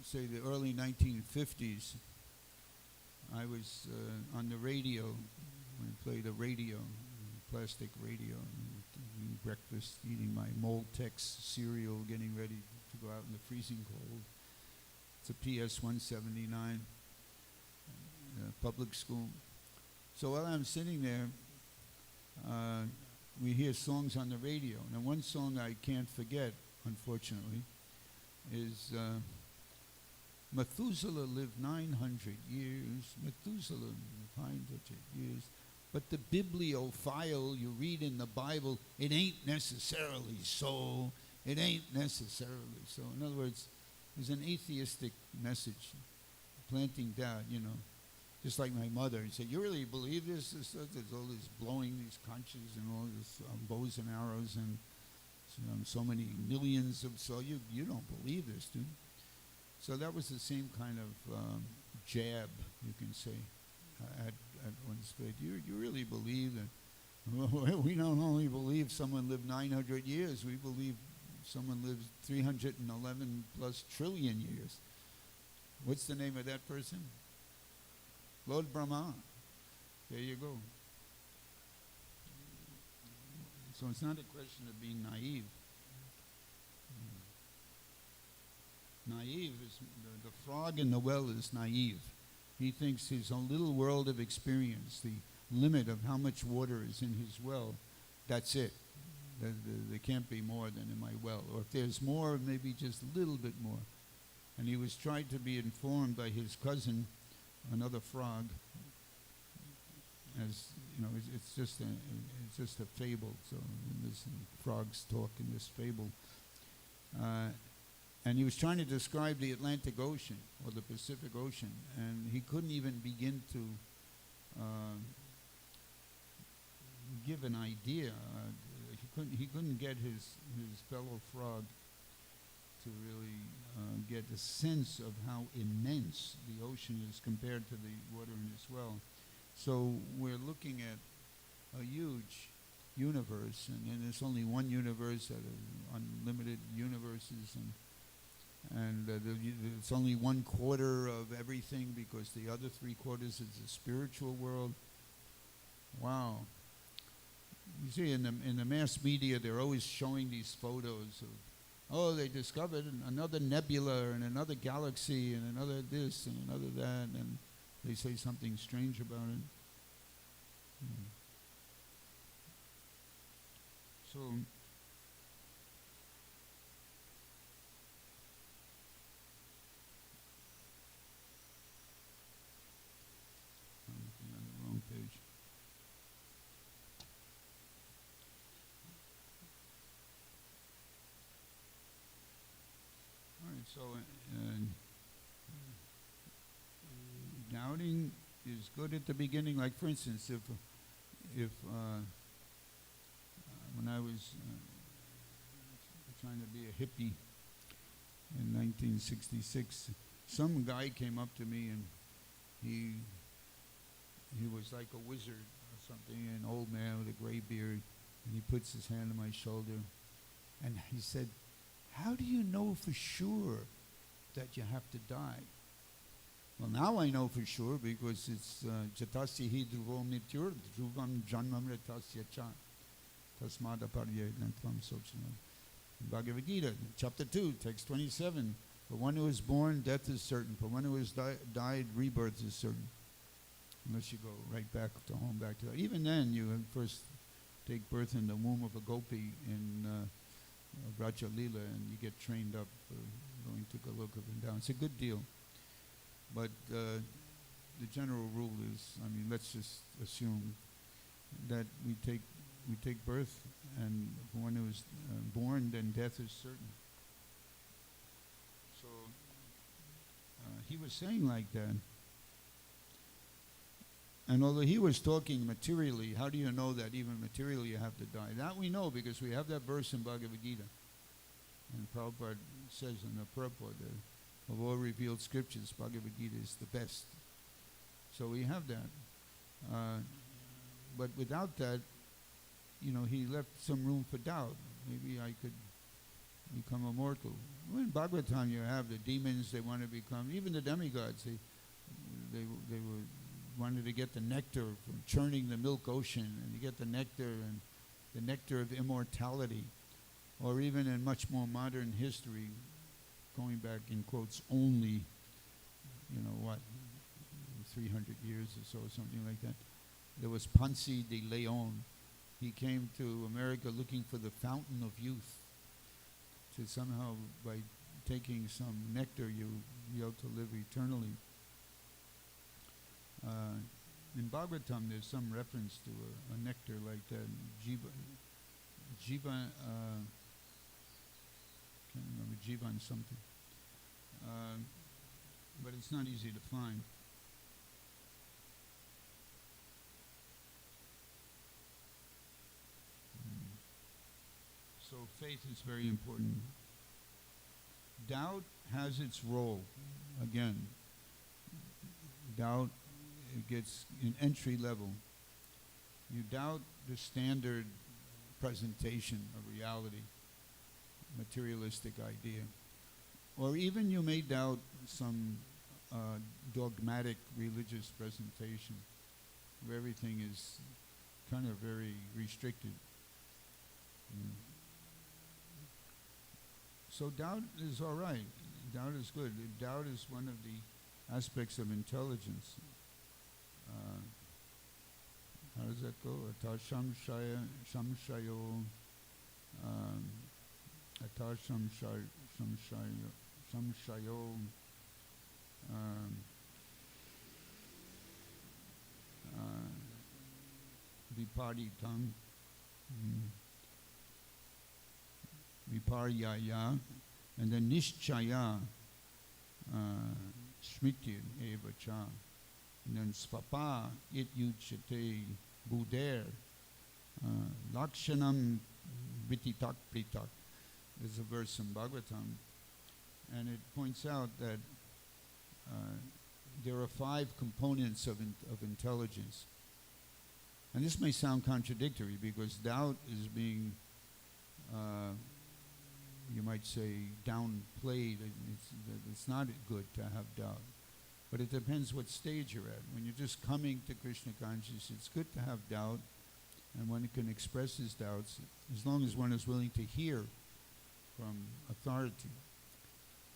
say, the early 1950s, I was on the radio, when I played a radio, plastic radio, eating breakfast, eating my Moltex cereal, getting ready to go out in the freezing cold. It's a PS 179, public school. So while I'm sitting there, we hear songs on the radio. And one song I can't forget, unfortunately, is Methuselah lived 900 years. Methuselah lived 900 years. But the bibliophile you read in the Bible, it ain't necessarily so. It ain't necessarily so. In other words, there's an atheistic message, planting doubt, Just like my mother, he said, you really believe this? There's all this blowing these conches and all this bows and arrows and so many millions of, so you don't believe this, do you? So that was the same kind of jab, you can say, at one's faith. You really believe that? We don't only believe someone lived 900 years, we believe someone lives 311 plus trillion years. What's the name of that person? Lord Brahma. There you go. So it's not a question of being naive. Naive is, the frog in the well is naive. He thinks his own little world of experience, the limit of how much water is in his well, that's it. There can't be more than in my well. Or if there's more, maybe just a little bit more. And he was trying to be informed by his cousin, another frog, as it's just a fable. So this frogs talk in this fable, and he was trying to describe the Atlantic Ocean or the Pacific Ocean, and he couldn't even begin to give an idea. He couldn't get his fellow frog to really get a sense of how immense the ocean is compared to the water in his well. So we're looking at a huge universe, and there's only one universe out of unlimited universes, and it's only 1/4 of everything because the other 3/4 is the spiritual world. Wow. You see, in the mass media, they're always showing these photos of, they discovered another nebula and another galaxy and another this and another that, and they say something strange about it. So, I'm looking on the wrong page. so doubting is good at the beginning. Like for instance, if when I was trying to be a hippie in 1966, some guy came up to me and he was like a wizard or something, an old man with a gray beard, and he puts his hand on my shoulder and he said, "How do you know for sure that you have to die?" Well, now I know for sure because it's Jatasya hi dhruvo mrityur dhruvam janmamritasya cha tasmada paryayantvam sochana. Bhagavad Gita, chapter 2, text 27. For one who is born, death is certain. For one who has died, rebirth is certain. Unless you go right back to home, back to that. Even then, you first take birth in the womb of a gopi in Vrata Lila, and you get trained up for going to Goloka and down. It's a good deal. But the general rule is, I mean, let's just assume that we take birth, and for one who is born, then death is certain. So he was saying like that. And although he was talking materially, how do you know that even materially you have to die? That we know because we have that verse in Bhagavad Gita. And Prabhupada says in the purport that of all revealed scriptures, Bhagavad Gita is the best. So we have that. But without that, you know, he left some room for doubt. Maybe I could become immortal. Well, in Bhagavatam you have the demons, they want to become, even the demigods, they wanted to get the nectar from churning the milk ocean, and you get the nectar and the nectar of immortality. Or even in much more modern history, going back in quotes only, 300 years or so, something like that. There was Ponce de Leon. He came to America looking for the fountain of youth. To somehow, by taking some nectar, you'll be able to live eternally. In Bhagavatam, there's some reference to a nectar like that. Jiva, can't remember, Jivan something. But it's not easy to find. So faith is very important. Doubt has its role. Again, doubt, it gets in entry level. You doubt the standard presentation of reality, materialistic idea. Or even you may doubt some dogmatic religious presentation where everything is kind of very restricted. So doubt is all right. Doubt is good. Doubt is one of the aspects of intelligence. How does that go? Ata shamshayo, ata shamshayo, viparitam, viparyaya, and then nishchaya, smriti eva cha, and then svapa it yuchate buder, lakshanam vititak pritak. There's a verse in Bhagavatam, and it points out that there are 5 components of intelligence. And this may sound contradictory because doubt is being, you might say, downplayed. It's not good to have doubt. But it depends what stage you're at. When you're just coming to Krishna consciousness, it's good to have doubt, and one can express his doubts as long as one is willing to hear from authority.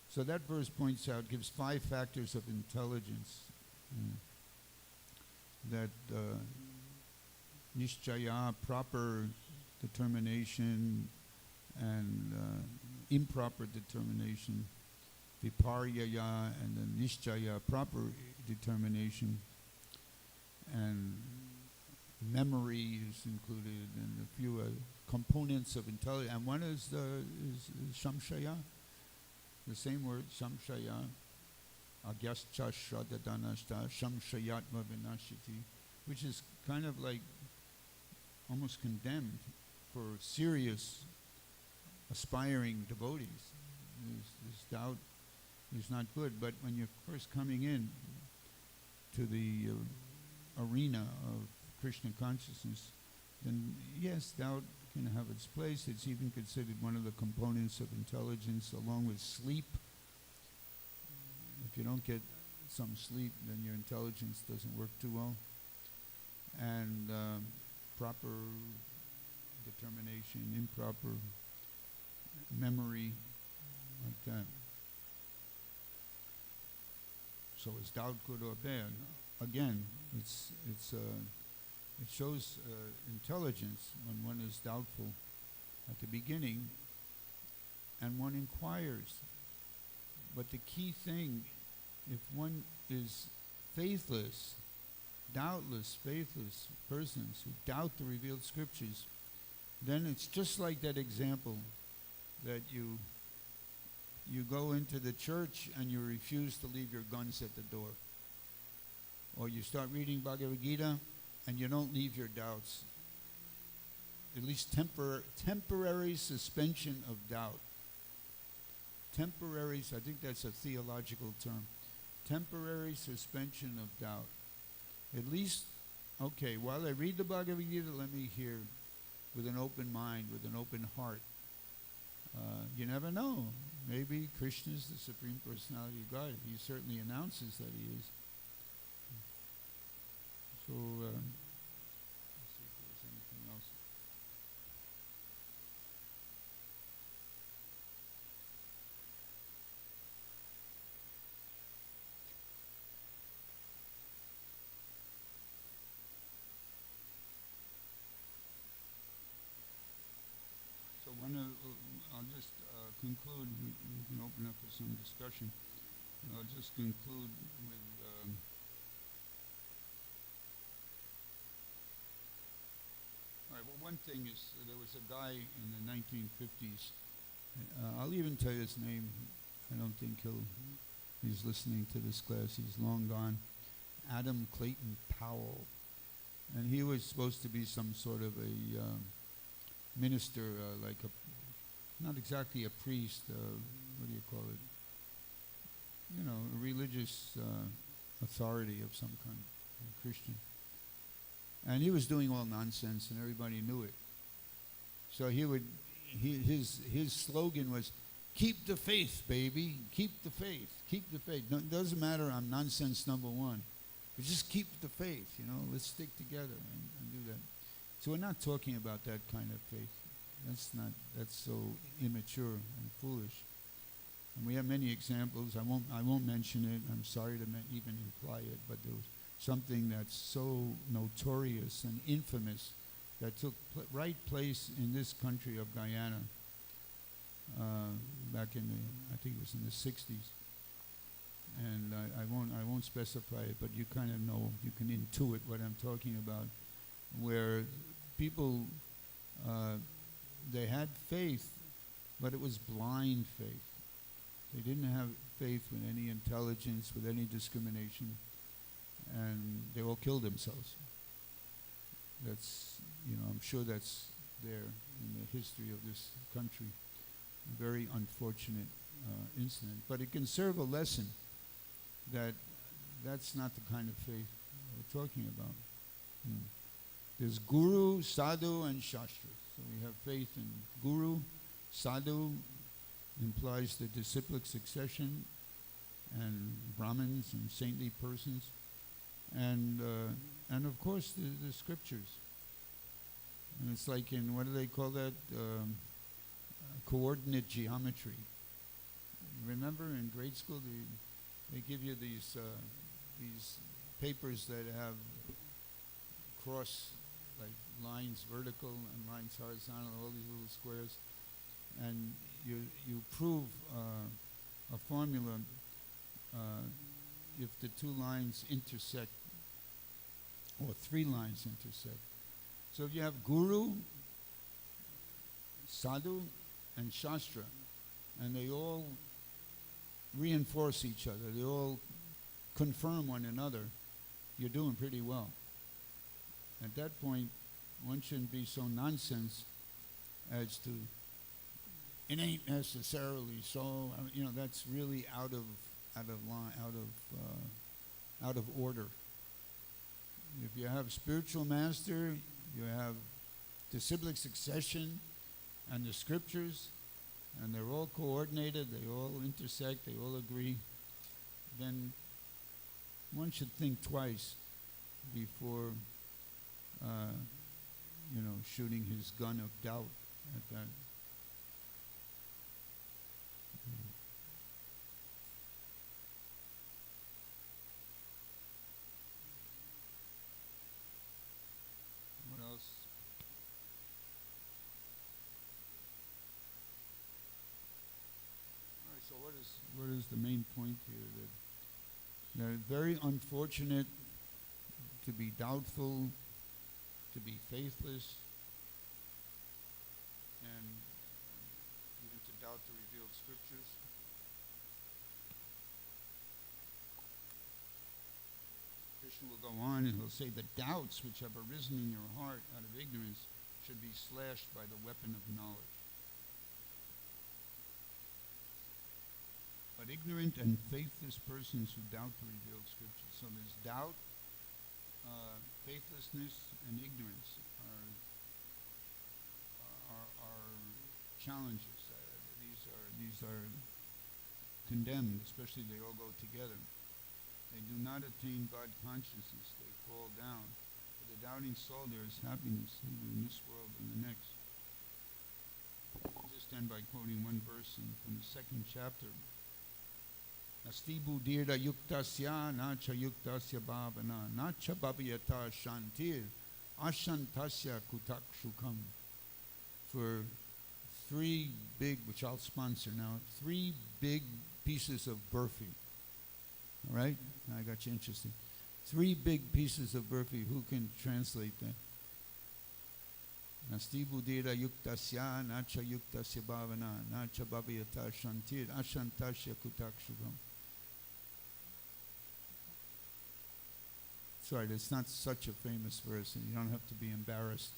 So that verse points out, gives 5 factors of intelligence that nishchaya, proper determination, and improper determination, viparyaya, and then nishchaya, proper determination, and memory is included, and a few components of intelligence. And one is shamshaya, the same word, samshaya, agyascha shraddhadanashta, samshayatma vinashiti, which is kind of like almost condemned for serious, aspiring devotees. This doubt is not good, but when you're first coming in to the arena of Krishna consciousness, then yes, doubt can have its place. It's even considered one of the components of intelligence, along with sleep. If you don't get some sleep, then your intelligence doesn't work too well. And proper determination, improper memory, like that. So is doubt good or bad? Again, it shows intelligence when one is doubtful at the beginning and one inquires. But the key thing, if one is faithless, doubtless, faithless persons who doubt the revealed scriptures, then it's just like that example that you go into the church and you refuse to leave your guns at the door. Or you start reading Bhagavad Gita and you don't leave your doubts. At least temporary suspension of doubt. Temporaries, I think that's a theological term. Temporary suspension of doubt. At least, okay, while I read the Bhagavad Gita, let me hear with an open mind, with an open heart. You never know. Maybe Krishna is the Supreme Personality of God. He certainly announces that he is. So, let's see if there's anything else. So I'll just conclude. We can open up for some discussion. I'll just conclude with all right, well, one thing is there was a guy in the 1950s. I'll even tell you his name. I don't think he's listening to this class. He's long gone. Adam Clayton Powell. And he was supposed to be some sort of a minister, like not exactly a priest, what do you call it? You know, a religious authority of some kind, a Christian. And he was doing all nonsense, and everybody knew it. So his slogan was, "Keep the faith, baby. Keep the faith. Keep the faith. No, it doesn't matter. I'm nonsense number one, but just keep the faith. You know, let's stick together and do that." So we're not talking about that kind of faith. That's so immature and foolish. And we have many examples. I won't mention it. I'm sorry to even imply it, but there was something that's so notorious and infamous that took place in this country of Guyana back in I think it was in the 60s. And I won't specify it, but you kind of know, you can intuit what I'm talking about, where people they had faith, but it was blind faith. They didn't have faith with any intelligence, with any discrimination, and they all killed themselves. That's, I'm sure that's there in the history of this country. A very unfortunate incident, but it can serve a lesson that that's not the kind of faith we're talking about. There's Guru, Sadhu, and Shastra. So we have faith in Guru. Sadhu implies the disciplic succession, and Brahmins and saintly persons, and of course the scriptures. And it's like in, what do they call that? Coordinate geometry. Remember in grade school they give you these papers that have cross, like lines vertical and lines horizontal, all these little squares, and you prove a formula if the two lines intersect, or three lines intersect. So if you have Guru, Sadhu, and Shastra, and they all reinforce each other. They all confirm one another. You're doing pretty well. At that point, one shouldn't be so nonsense as to, it ain't necessarily so. That's really out of line, out of order. If you have spiritual master, you have disciplic succession and the scriptures, and they're all coordinated, they all intersect, they all agree, then one should think twice before shooting his gun of doubt at that. What else? All right, so what is the main point here? That it's very unfortunate to be doubtful, to be faithless, and even to doubt the revealed scriptures. Krishna will go on and he'll say, the doubts which have arisen in your heart out of ignorance should be slashed by the weapon of knowledge. But ignorant and faithless persons who doubt the revealed scriptures. So there's doubt, faithlessness, and ignorance are challenges. These are condemned, especially they all go together. They do not attain God consciousness, they fall down. For the doubting soul there is happiness neither in this world and the next. I'll just end by quoting one verse from the second chapter. Asti buddhira yuktasya nacha yuktasya bhavana nacha bhavayata shantir ashantasya kutak shukam. For three big, which I'll sponsor now, 3 big pieces of burfi. All right? I got you interested. 3 big pieces of burfi. Who can translate that? Nasti buddhira yuktasya nacha yuktasya bhavana nacha bhavayata shantir ashantasya kutak shukam. Sorry, it's not such a famous verse, and you don't have to be embarrassed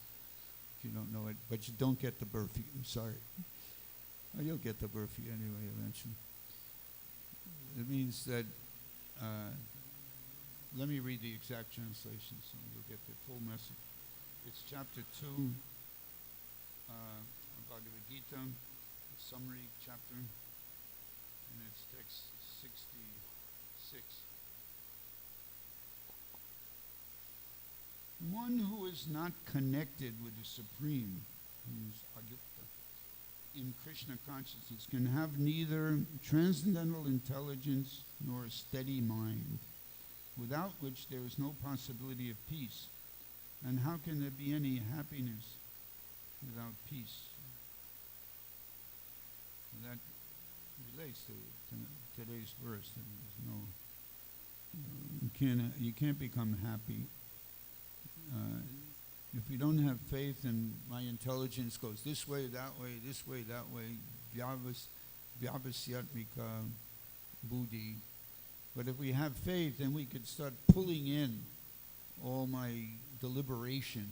if you don't know it, but you don't get the burfi. I'm sorry. Oh, you'll get the burfi anyway eventually. It means that, let me read the exact translation so you'll get the full message. It's chapter 2 of Bhagavad Gita, summary chapter, and it's text 66. One who is not connected with the Supreme, who is ayukta, in Krishna consciousness, can have neither transcendental intelligence nor a steady mind, without which there is no possibility of peace. And how can there be any happiness without peace? So that relates to today's verse. There's no, you can't become happy. If you don't have faith and my intelligence goes this way, that way, this way, that way, vyavasyatmika buddhi. But if we have faith, then we could start pulling in all my deliberation,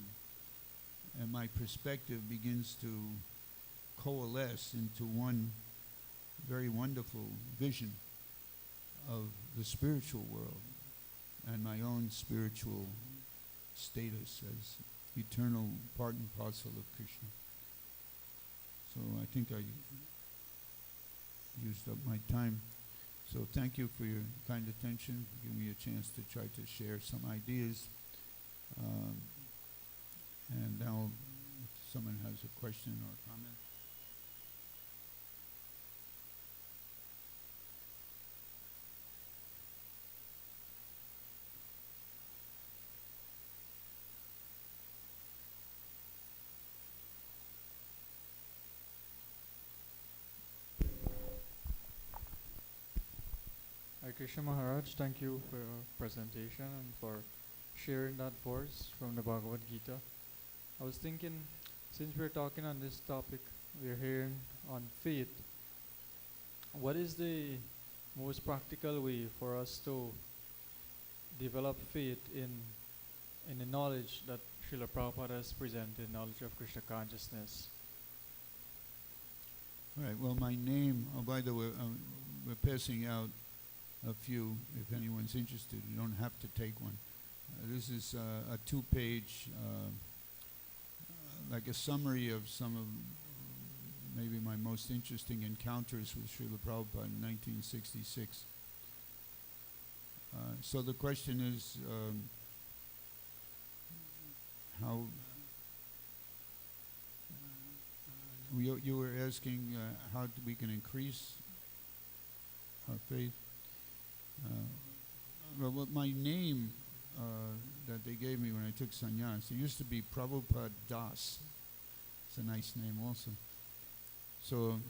and my perspective begins to coalesce into one very wonderful vision of the spiritual world and my own spiritual status as eternal part and parcel of Krishna. So I think I used up my time. So thank you for your kind attention, giving me a chance to try to share some ideas. And now if someone has a question or a comment. Hare Krishna Maharaj, thank you for your presentation and for sharing that verse from the Bhagavad Gita. I was thinking, since we're talking on this topic, we're hearing on faith, what is the most practical way for us to develop faith in the knowledge that Srila Prabhupada has presented, knowledge of Krishna consciousness. Right. Well, my name. Oh, by the way, we're passing out a few. If anyone's interested, you don't have to take one. This is a 2-page, like a summary of some of maybe my most interesting encounters with Srila Prabhupada in 1966. So the question is, how you were asking how we can increase our faith. Well, what my name that they gave me when I took sannyas, it used to be Prabhupada Das. It's a nice name also. So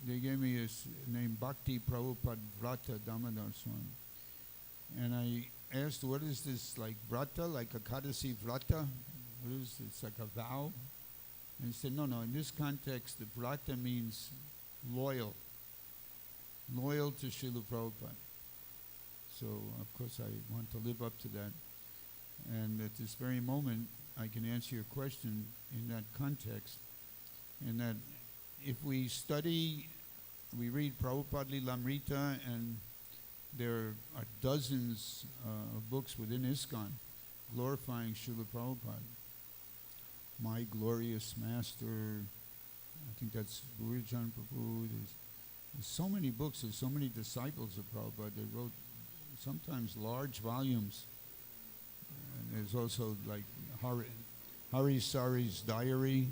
they gave me a name Bhakti Prabhupada Vrata Damodara Swami. And I asked, what is this, like Vrata, like Akadasi Vrata? What is it? It's like a vow? And he said, no, in this context, the Vrata means loyal. Loyal to Srila Prabhupada. So, of course, I want to live up to that. And at this very moment, I can answer your question in that context. In that if we study, we read Prabhupada Lilamrita, and there are dozens of books within ISKCON glorifying Srila Prabhupada. My Glorious Master, I think that's Burijan Prabhu. There's so many books, there's so many disciples of Prabhupada. They wrote sometimes large volumes. And there's also like Hari Sari's diary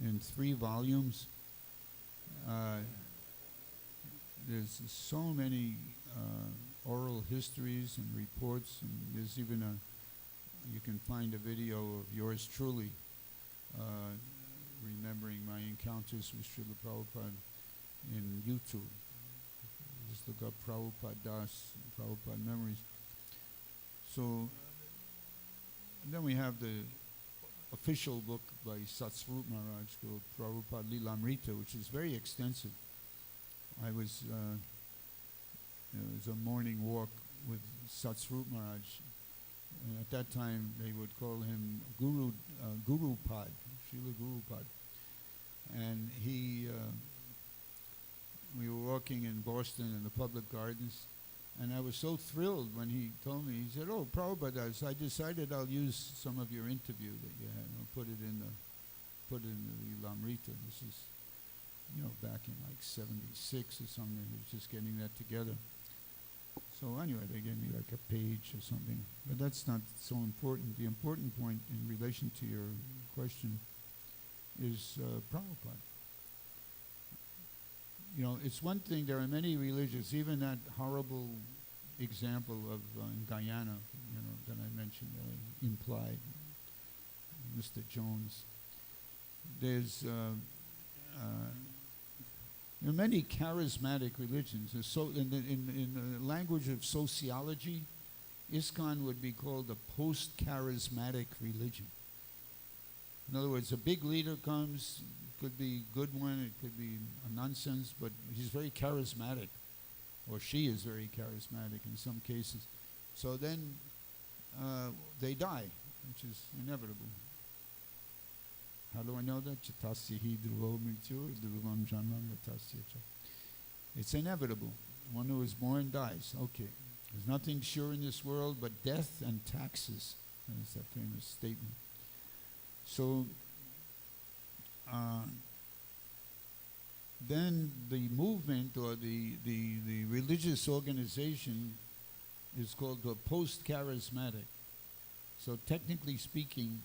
in 3 volumes. There's so many oral histories and reports, and there's even you can find a video of yours truly remembering my encounters with Srila Prabhupada in YouTube. Just look up Prabhupada Das, Prabhupada Memories. So, and then we have the official book by Satsvarup Maharaj called Prabhupada Lilamrita, which is very extensive. I was, it was a morning walk with Satsvarup Maharaj. And at that time, they would call him Gurupad, Srila Gurupad. And we were walking in Boston in the public gardens, and I was so thrilled when he told me, he said, oh, Prabhupada, I decided I'll use some of your interview that you had, and put it in the Lamrita. This is, back in like 76 or something. He was just getting that together. So anyway, they gave me like a page or something. But that's not so important. The important point in relation to your question is Prabhupada. It's one thing, there are many religions, even that horrible example of in Guyana, that I mentioned, implied, Mr. Jones. There's there are many charismatic religions. So in the language of sociology, ISKCON would be called a post-charismatic religion. In other words, a big leader comes, it could be a good one, it could be a nonsense, but he's very charismatic, or she is very charismatic in some cases. So then they die, which is inevitable. How do I know that? It's inevitable. One who is born dies. Okay. There's nothing sure in this world but death and taxes. That's that famous statement. So then the movement or the religious organization is called a post-charismatic. So technically speaking,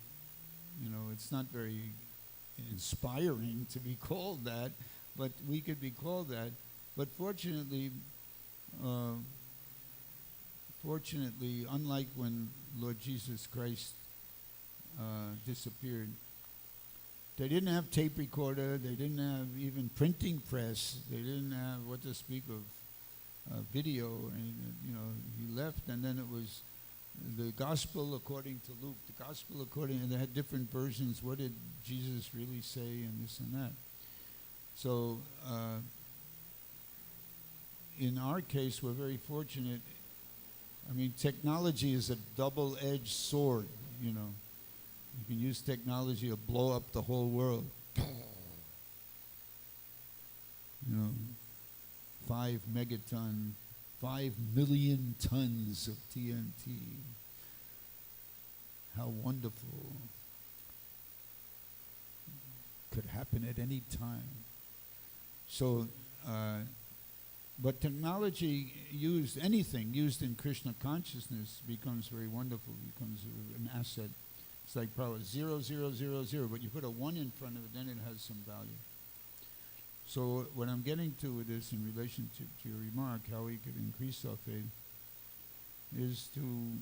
it's not very inspiring to be called that, but we could be called that. But fortunately, unlike when Lord Jesus Christ disappeared, they didn't have tape recorder, they didn't have even printing press, they didn't have what to speak of video, and he left, and then it was the gospel according to Luke, the gospel and they had different versions. What did Jesus really say, and this and that? So in our case, we're very fortunate. I mean, technology is a double-edged sword, you know. You can use technology to blow up the whole world. You know, 5 million tons of TNT. How wonderful. Could happen at any time. So, but technology anything used in Krishna consciousness becomes very wonderful, becomes an asset. It's like probably 0, 0, 0, 0, but you put a 1 in front of it, then it has some value. So what I'm getting to with this in relation to your remark, how we could increase our faith, is to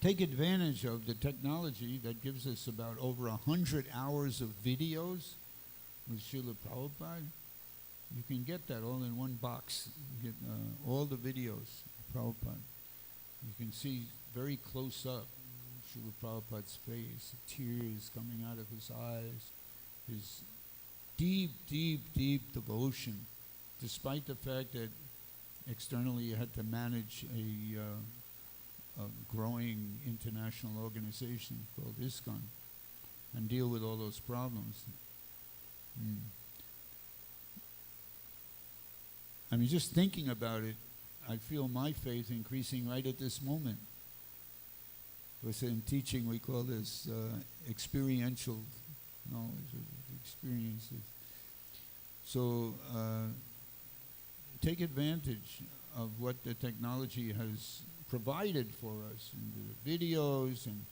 take advantage of the technology that gives us about over 100 hours of videos with Srila Prabhupada. You can get that all in one box. You get all the videos of Prabhupada. You can see very close up Srila Prabhupada's face, tears coming out of his eyes, his deep, deep, deep devotion, despite the fact that externally he had to manage a growing international organization called ISKCON and deal with all those problems. I mean, just thinking about it, I feel my faith increasing right at this moment. In teaching, we call this experiential knowledge of experiences. So take advantage of what the technology has provided for us in the videos, and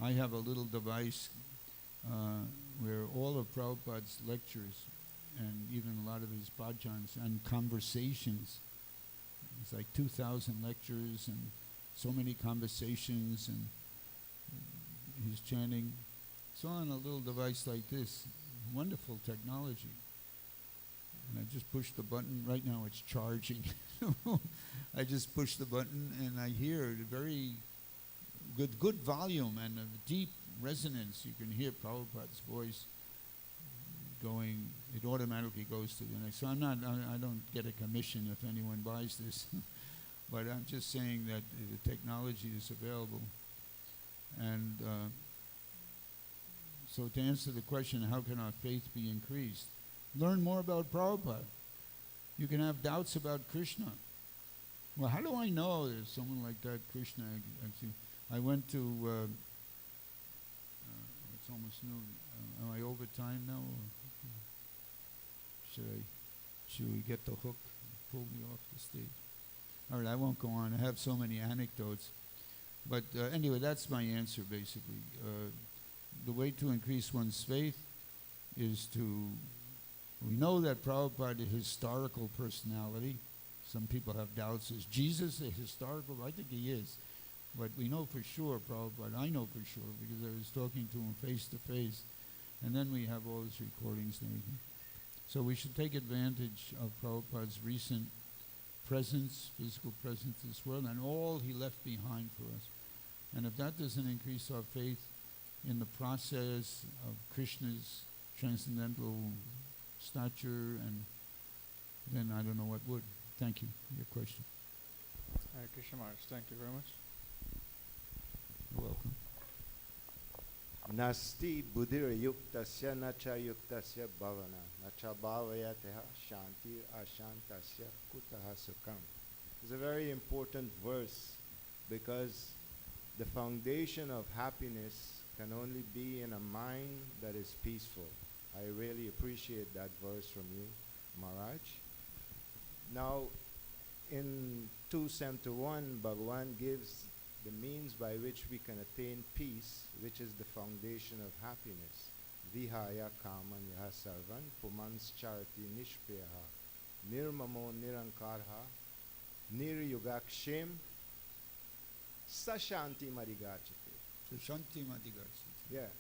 I have a little device where all of Prabhupada's lectures and even a lot of his bhajans and conversations, it's like 2,000 lectures and so many conversations, and he's chanting. It's on a little device like this. Wonderful technology. And I just push the button. Right now it's charging. I just push the button and I hear a very good volume and a deep resonance. You can hear Prabhupada's voice going. It automatically goes to the next. So I don't get a commission if anyone buys this. But I'm just saying that the technology is available. And so to answer the question, how can our faith be increased? Learn more about Prabhupada. You can have doubts about Krishna. Well, how do I know there's someone like that, Krishna? Actually, I went to, it's almost noon. Am I over time now? Or should we get the hook and pull me off the stage? All right, I won't go on. I have so many anecdotes. But anyway, that's my answer, basically. The way to increase one's faith is to, we know that Prabhupada is a historical personality. Some people have doubts. Is Jesus a historical? I think he is. But we know for sure, Prabhupada, I know for sure, because I was talking to him face to face. And then we have all his recordings and everything. So we should take advantage of Prabhupada's recent presence, physical presence in this world, and all he left behind for us. And if that doesn't increase our faith in the process of Krishna's transcendental stature, and then I don't know what would. Thank you for your question. Hare Krishna Maharaj, thank you very much. You're welcome. Nasti buddhir yuktasya nacha yuktasya bhavana nacha bhavayateha shantir ashantasya kutaha sukham. It's a very important verse because the foundation of happiness can only be in a mind that is peaceful. I really appreciate that verse from you, Maharaj. Now, in 271, Bhagavan gives the means by which we can attain peace, which is the foundation of happiness. Vihaya kamanya sarvan pumans charati nishpriyaha nirmamo nirankarha niryugakshem sashanti marigachate. Sashanti marigachate. Yeah.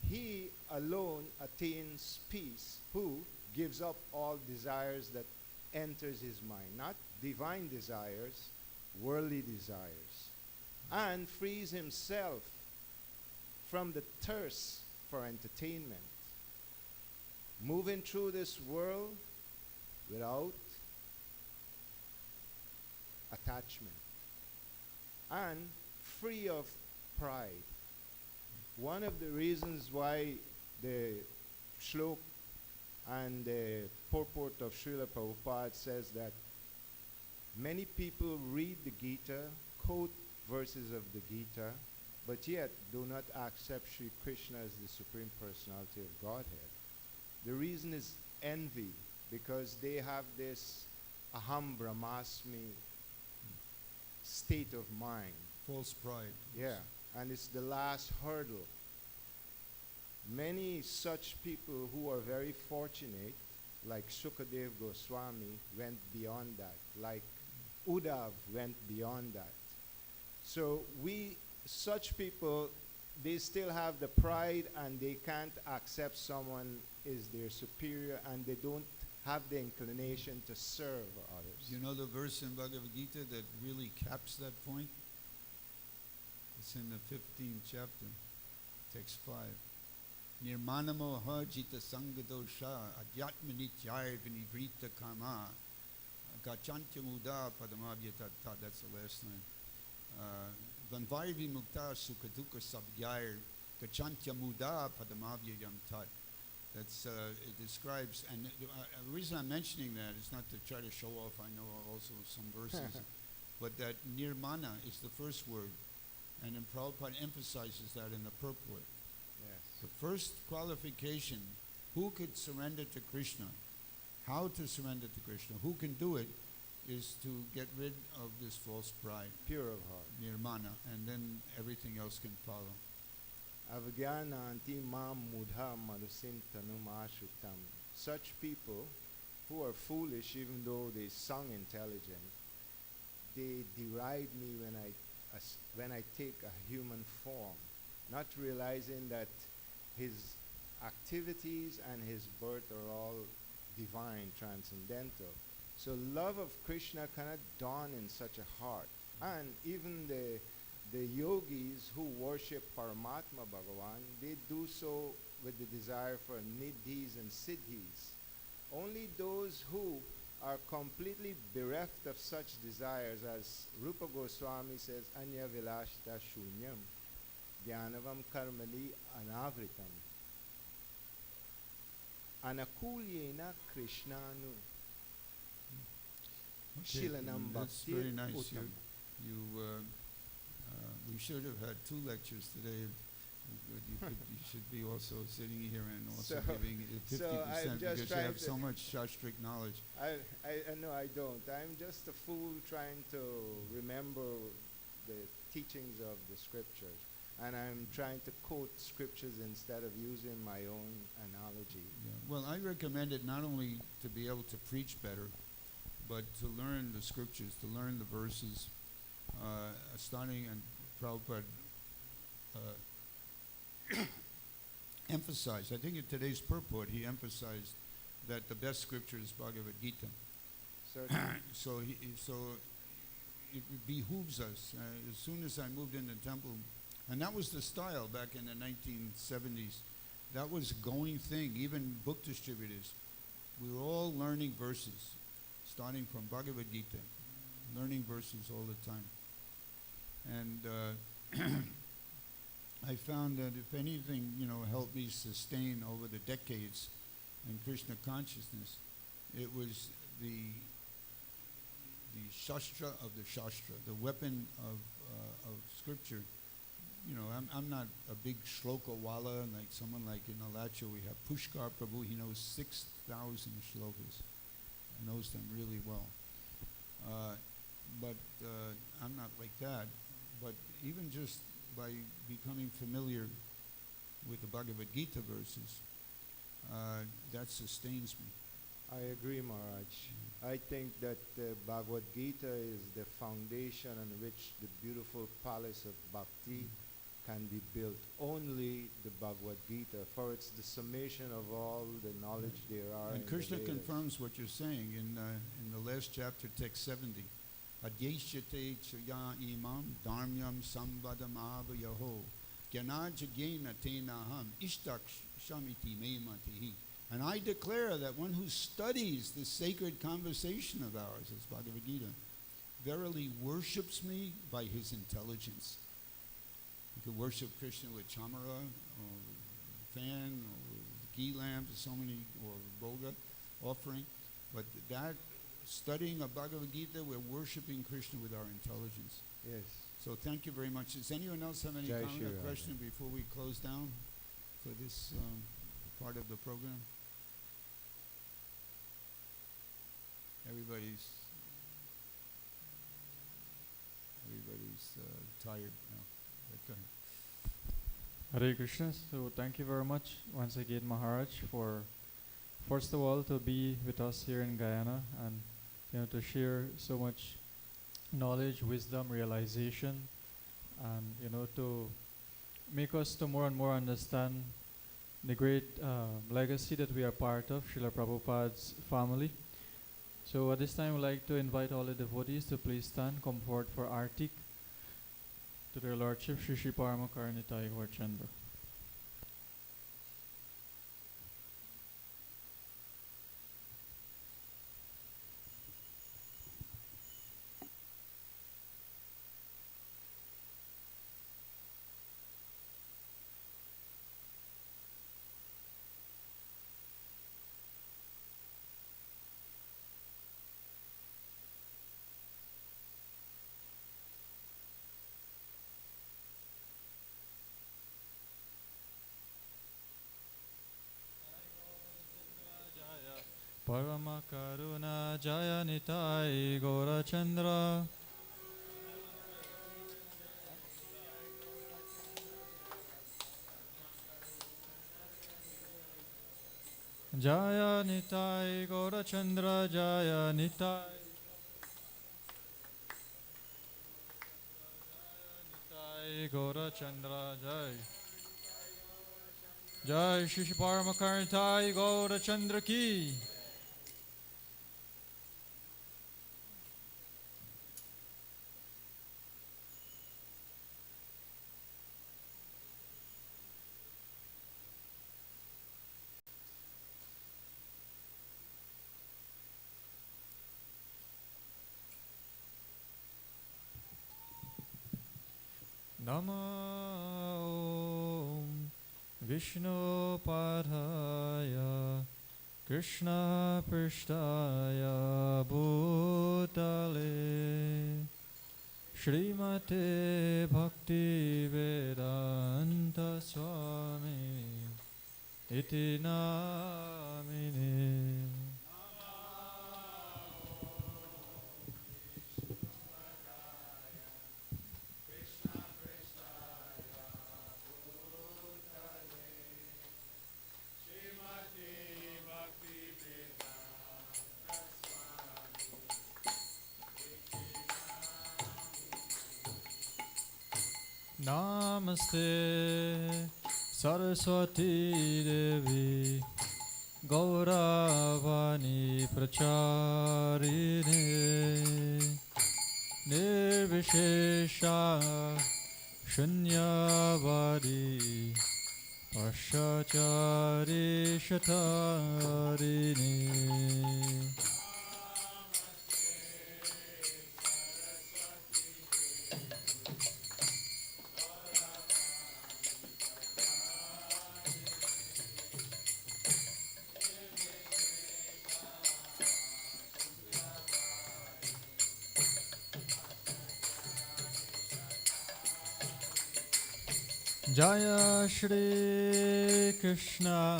He alone attains peace who gives up all desires that enters his mind, not divine desires, worldly desires, and frees himself from the thirst for entertainment. Moving through this world, without attachment, and free of pride. One of the reasons why the shlok and the purport of Srila Prabhupada says that many people read the Gita, quote verses of the Gita, but yet do not accept Sri Krishna as the Supreme Personality of Godhead. The reason is envy, because they have this aham brahmasmi state of mind. False pride. Yeah, and it's the last hurdle. Many such people who are very fortunate, like Sukadev Goswami, went beyond that. Like Uddhav went beyond that. So such people, they still have the pride and they can't accept someone is their superior, and they don't have the inclination to serve others. You know the verse in Bhagavad Gita that really caps that point? It's in the 15th chapter, text 5. Nirmanamo hajita sangadosha adyatmanityaya vinivrita kama gachantyamudha padamabhyatata. That's the last line. Vanvarvi mukta sukaduka sabgyayar gachantyamudha padamabhyayam tat. That's, it describes, and the reason I'm mentioning that is not to try to show off, I know also some verses, but that nirmana is the first word, and then Prabhupada emphasizes that in the purport. Yes. The first qualification, who could surrender to Krishna, how to surrender to Krishna, who can do it, is to get rid of this false pride, Pure of heart. nirmana, and then everything else can follow. Avgyananti mam mudha manusim tanum ashritam. Such people who are foolish, even though they sound intelligent, they deride me when I take a human form, not realizing that his activities and his birth are all divine, transcendental. So love of Krishna cannot dawn in such a heart. And even the yogis who worship Paramatma Bhagavan, they do so with the desire for nidhis and siddhis. Only those who are completely bereft of such desires, as Rupa Goswami says, Anya Vilashta Shunyam, Jnanavam Karmali Anavritam, Anakulyena Krishnanu, Shilanam That's Bhakti very nice. Uttam. We should have had 2 lectures today. You should be also sitting here and also giving it 50% I'm just because you trying have to so much shastric knowledge. I no, I don't. I'm just a fool trying to remember the teachings of the scriptures. And I'm trying to quote scriptures instead of using my own analogy. Yeah. Well, I recommend it not only to be able to preach better, but to learn the scriptures, to learn the verses, starting, and Prabhupada emphasized, I think in today's purport, he emphasized that the best scripture is Bhagavad Gita. So it behooves us. As soon as I moved into the temple, and that was the style back in the 1970s. That was a going thing. Even book distributors, we were all learning verses, starting from Bhagavad Gita, learning verses all the time. And I found that if anything, helped me sustain over the decades in Krishna consciousness, it was the shastra of the shastra, the weapon of scripture. I'm not a big shloka wala, like someone like in Alacha we have Pushkar Prabhu. He knows 6,000 shlokas. He knows them really well. But I'm not like that. But even just by becoming familiar with the Bhagavad Gita verses, that sustains me. I agree, Maharaj. I think that the Bhagavad Gita is the foundation on which the beautiful palace of Bhakti can be built. Only the Bhagavad Gita, for it's the summation of all the knowledge there are. And Krishna confirms what you're saying in the last chapter, text 70. Adyeshyate chaya imam dharmyam sambadam avayaho gyanajagena tenaham ishtak shamiti mematihi And I declare that one who studies this sacred conversation of ours, as Bhagavad Gita, verily worships me by his intelligence. You could worship Krishna with chamara, or fan, or ghee lamp, so many, or bhoga offering. But that studying of Bhagavad Gita, we're worshiping Krishna with our intelligence. Yes. So thank you very much. Does anyone else have any Jai comment Shri or Radha. question before we close down for this part of the program? Everybody's tired now. But go ahead. Hare Krishna. So thank you very much once again, Maharaj, for first of all to be with us here in Guyana and to share so much knowledge, wisdom, realization, and to make us to more and more understand the great legacy that we are part of, Srila Prabhupada's family. So at this time, we'd like to invite all the devotees to please stand, come forward for Artik to their Lordship, Shri Shri Paramakaranitai Gaur Chandra. Parama Karuna Jaya Nitai Gaura Chandra. Jaya Nitai Gaura Chandra Jaya Nitai. Nitai Gaura Chandra Jai. Jai Shri Shri Paramakaranitai Gaura Chandra Ki. Namo Vishnu Padaya Krishna Prishtaya Bhutale Srimate Bhakti Vedanta Swami Iti Namine. Namaste Saraswati Devi Gauravani Pracharine Nirvishesha Shunyavadi Pashachari Shatarini. Jaya Shri Krishna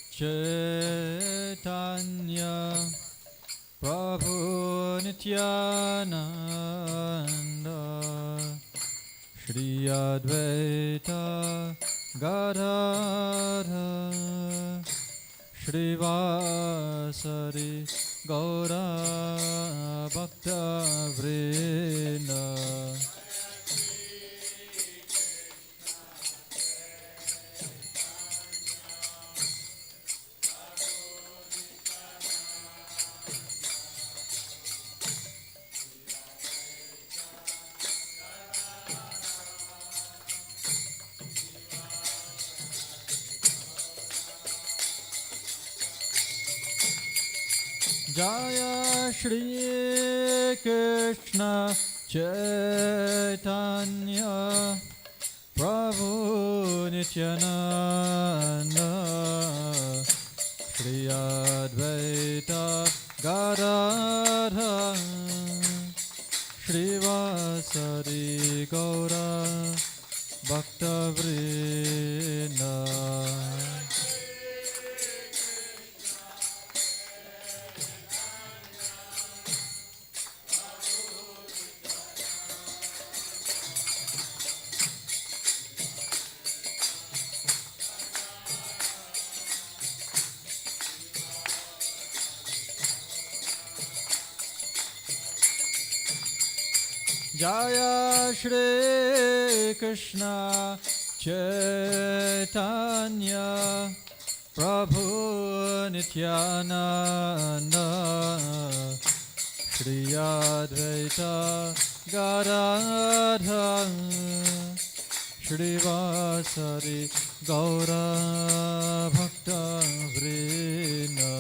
Chaitanya Prabhu Nityananda Shri Advaita Gadadhara Shri Vasari Gaura Bhakta Vrinda. Jaya Shri Krishna Chaitanya Prabhu Nityananda Shri Advaita Gadadhara Shri Vasari Gaura Bhakta Vrinda. Jaya Shri Krishna Chaitanya Prabhu Nityananda Shri Advaita Gadadhara Shri Vasari Gaura Bhakta Vrinda.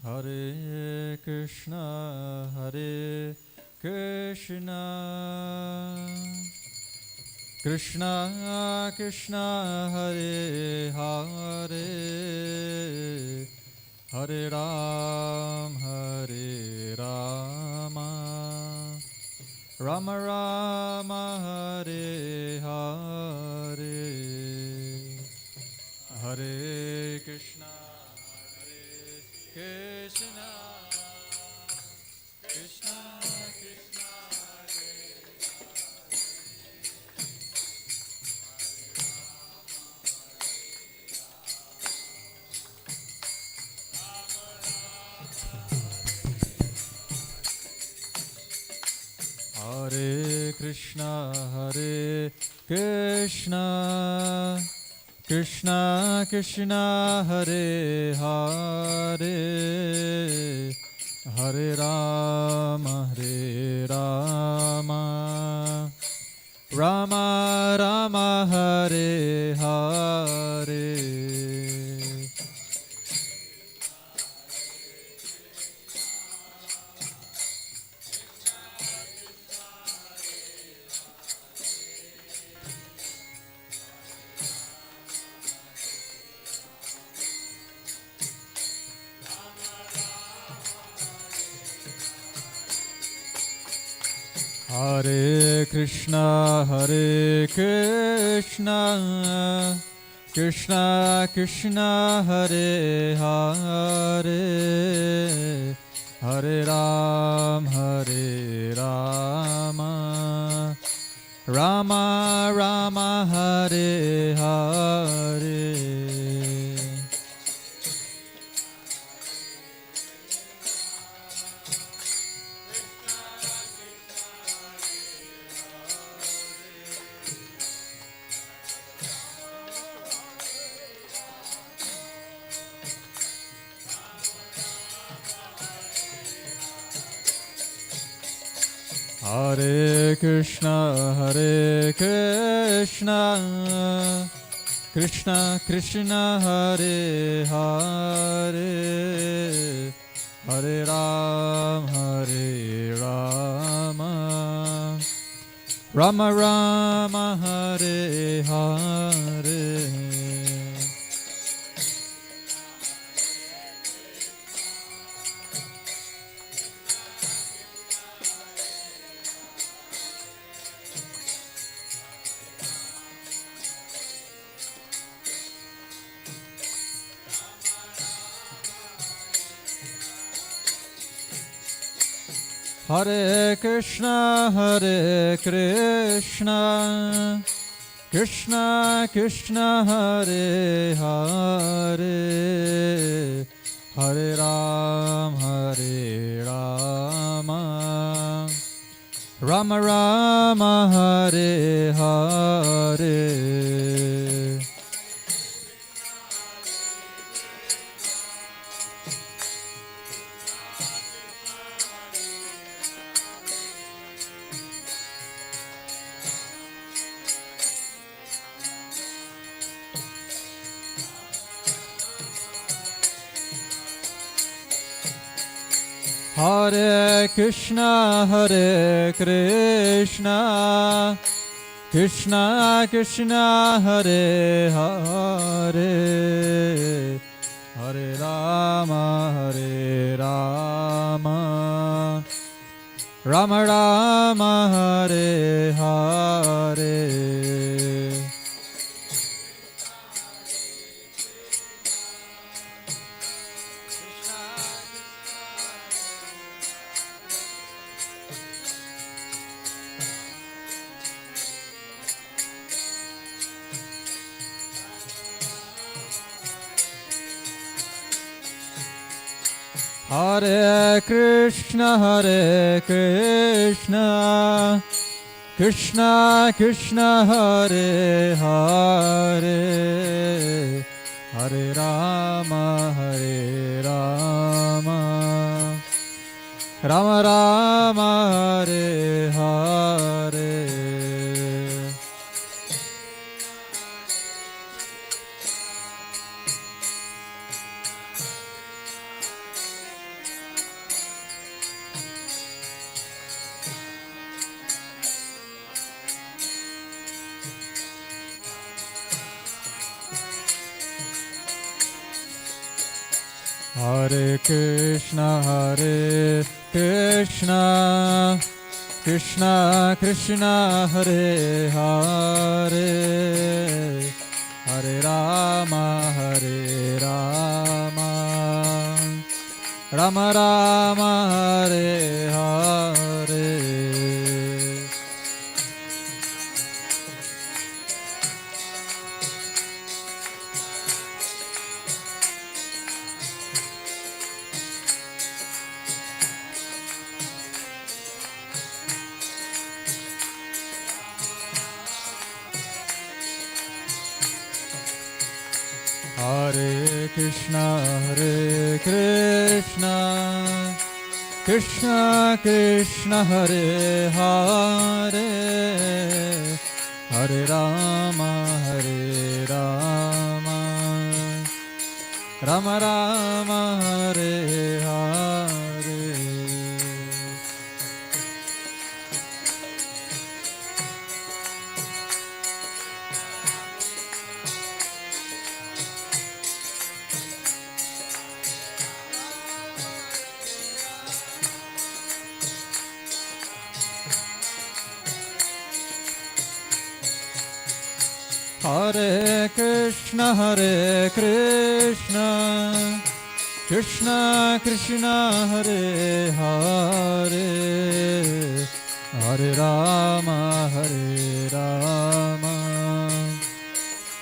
Hare Krishna, Hare Krishna, Krishna Krishna, Hare Hare, Hare Ram, Hare Rama, Rama Rama, Hare Hare, Hare Krishna, Krishna, Krishna, Krishna, Hare Krishna, Hare Krishna, Krishna Krishna, Hare Hare, Hare Rama, Hare Rama, Rama Rama, Hare Hare. Hare Krishna, Hare Krishna, Krishna Krishna, Hare Hare, Hare Ram, Hare Rama, Rama Rama, Hare Hare. Hare Krishna, Hare Krishna, Krishna Krishna, Hare Hare, Hare Ram, Hare Rama, Rama Rama, Hare Hare. Hare Krishna, Hare Krishna, Krishna Krishna, Hare Hare, Hare Ram, Hare Rama, Rama Rama Hare Hare. Hare Krishna, Hare Krishna, Krishna Krishna, Hare Hare, Hare Rama, Hare Rama, Rama Rama, Hare Hare. Hare Krishna, Hare Krishna, Krishna Krishna, Hare Hare, Hare Rama, Hare Rama, Rama Rama, Hare Hare. Hare Krishna, Hare Krishna, Krishna Krishna, Hare Hare, Hare Rama, Hare Rama, Rama Rama, Hare Hare. Hare Krishna, Hare Krishna, Krishna Krishna, Hare Hare, Hare Rama, Hare Rama, Rama Rama, Hare Hare. Hare Krishna, Hare Krishna, Krishna Krishna, Hare Hare, Hare Rama, Hare Rama,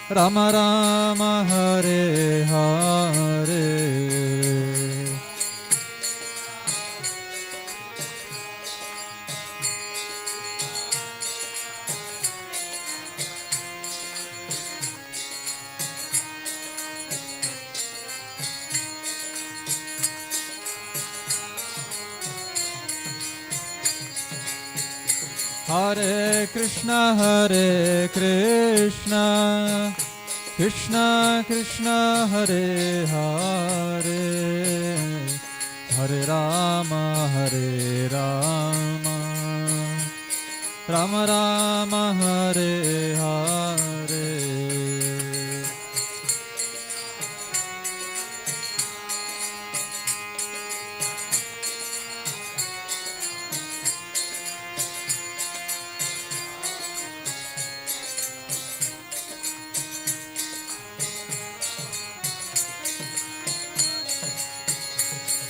Rama Rama, Hare Hare. Hare Krishna, Hare Krishna, Krishna Krishna, Hare Hare, Hare Rama, Hare Rama, Rama Rama, Hare Hare.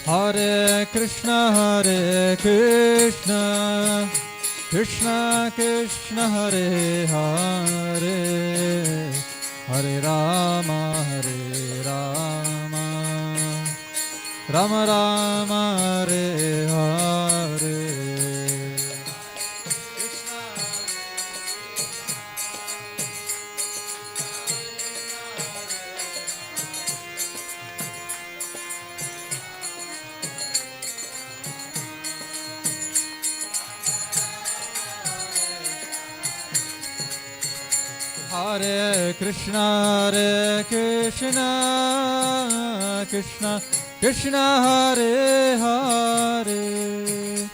Hare Krishna, Hare Krishna, Krishna Krishna, Hare Hare, Hare Rama, Hare Rama, Rama Rama, Hare Hare. Hare Krishna, Krishna Krishna Hare Hare,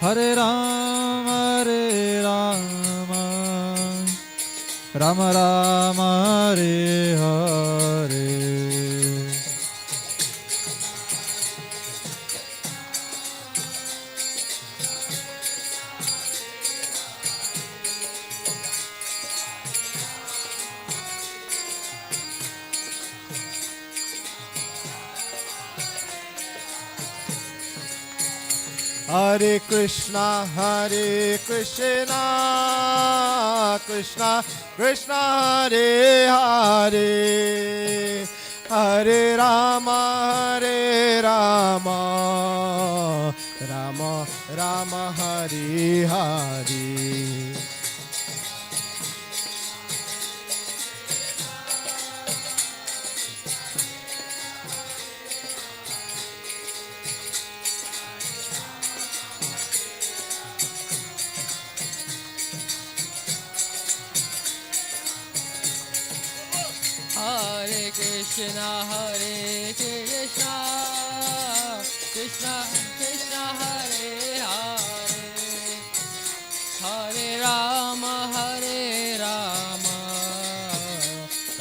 Hare Rama, Rama Rama, Hare Hare. Hare Krishna, Krishna Krishna Hare Hare, Hare Rama, Rama Rama, Hare Hare. Hare Krishna, Krishna Krishna Hare Hare, Hare Rama,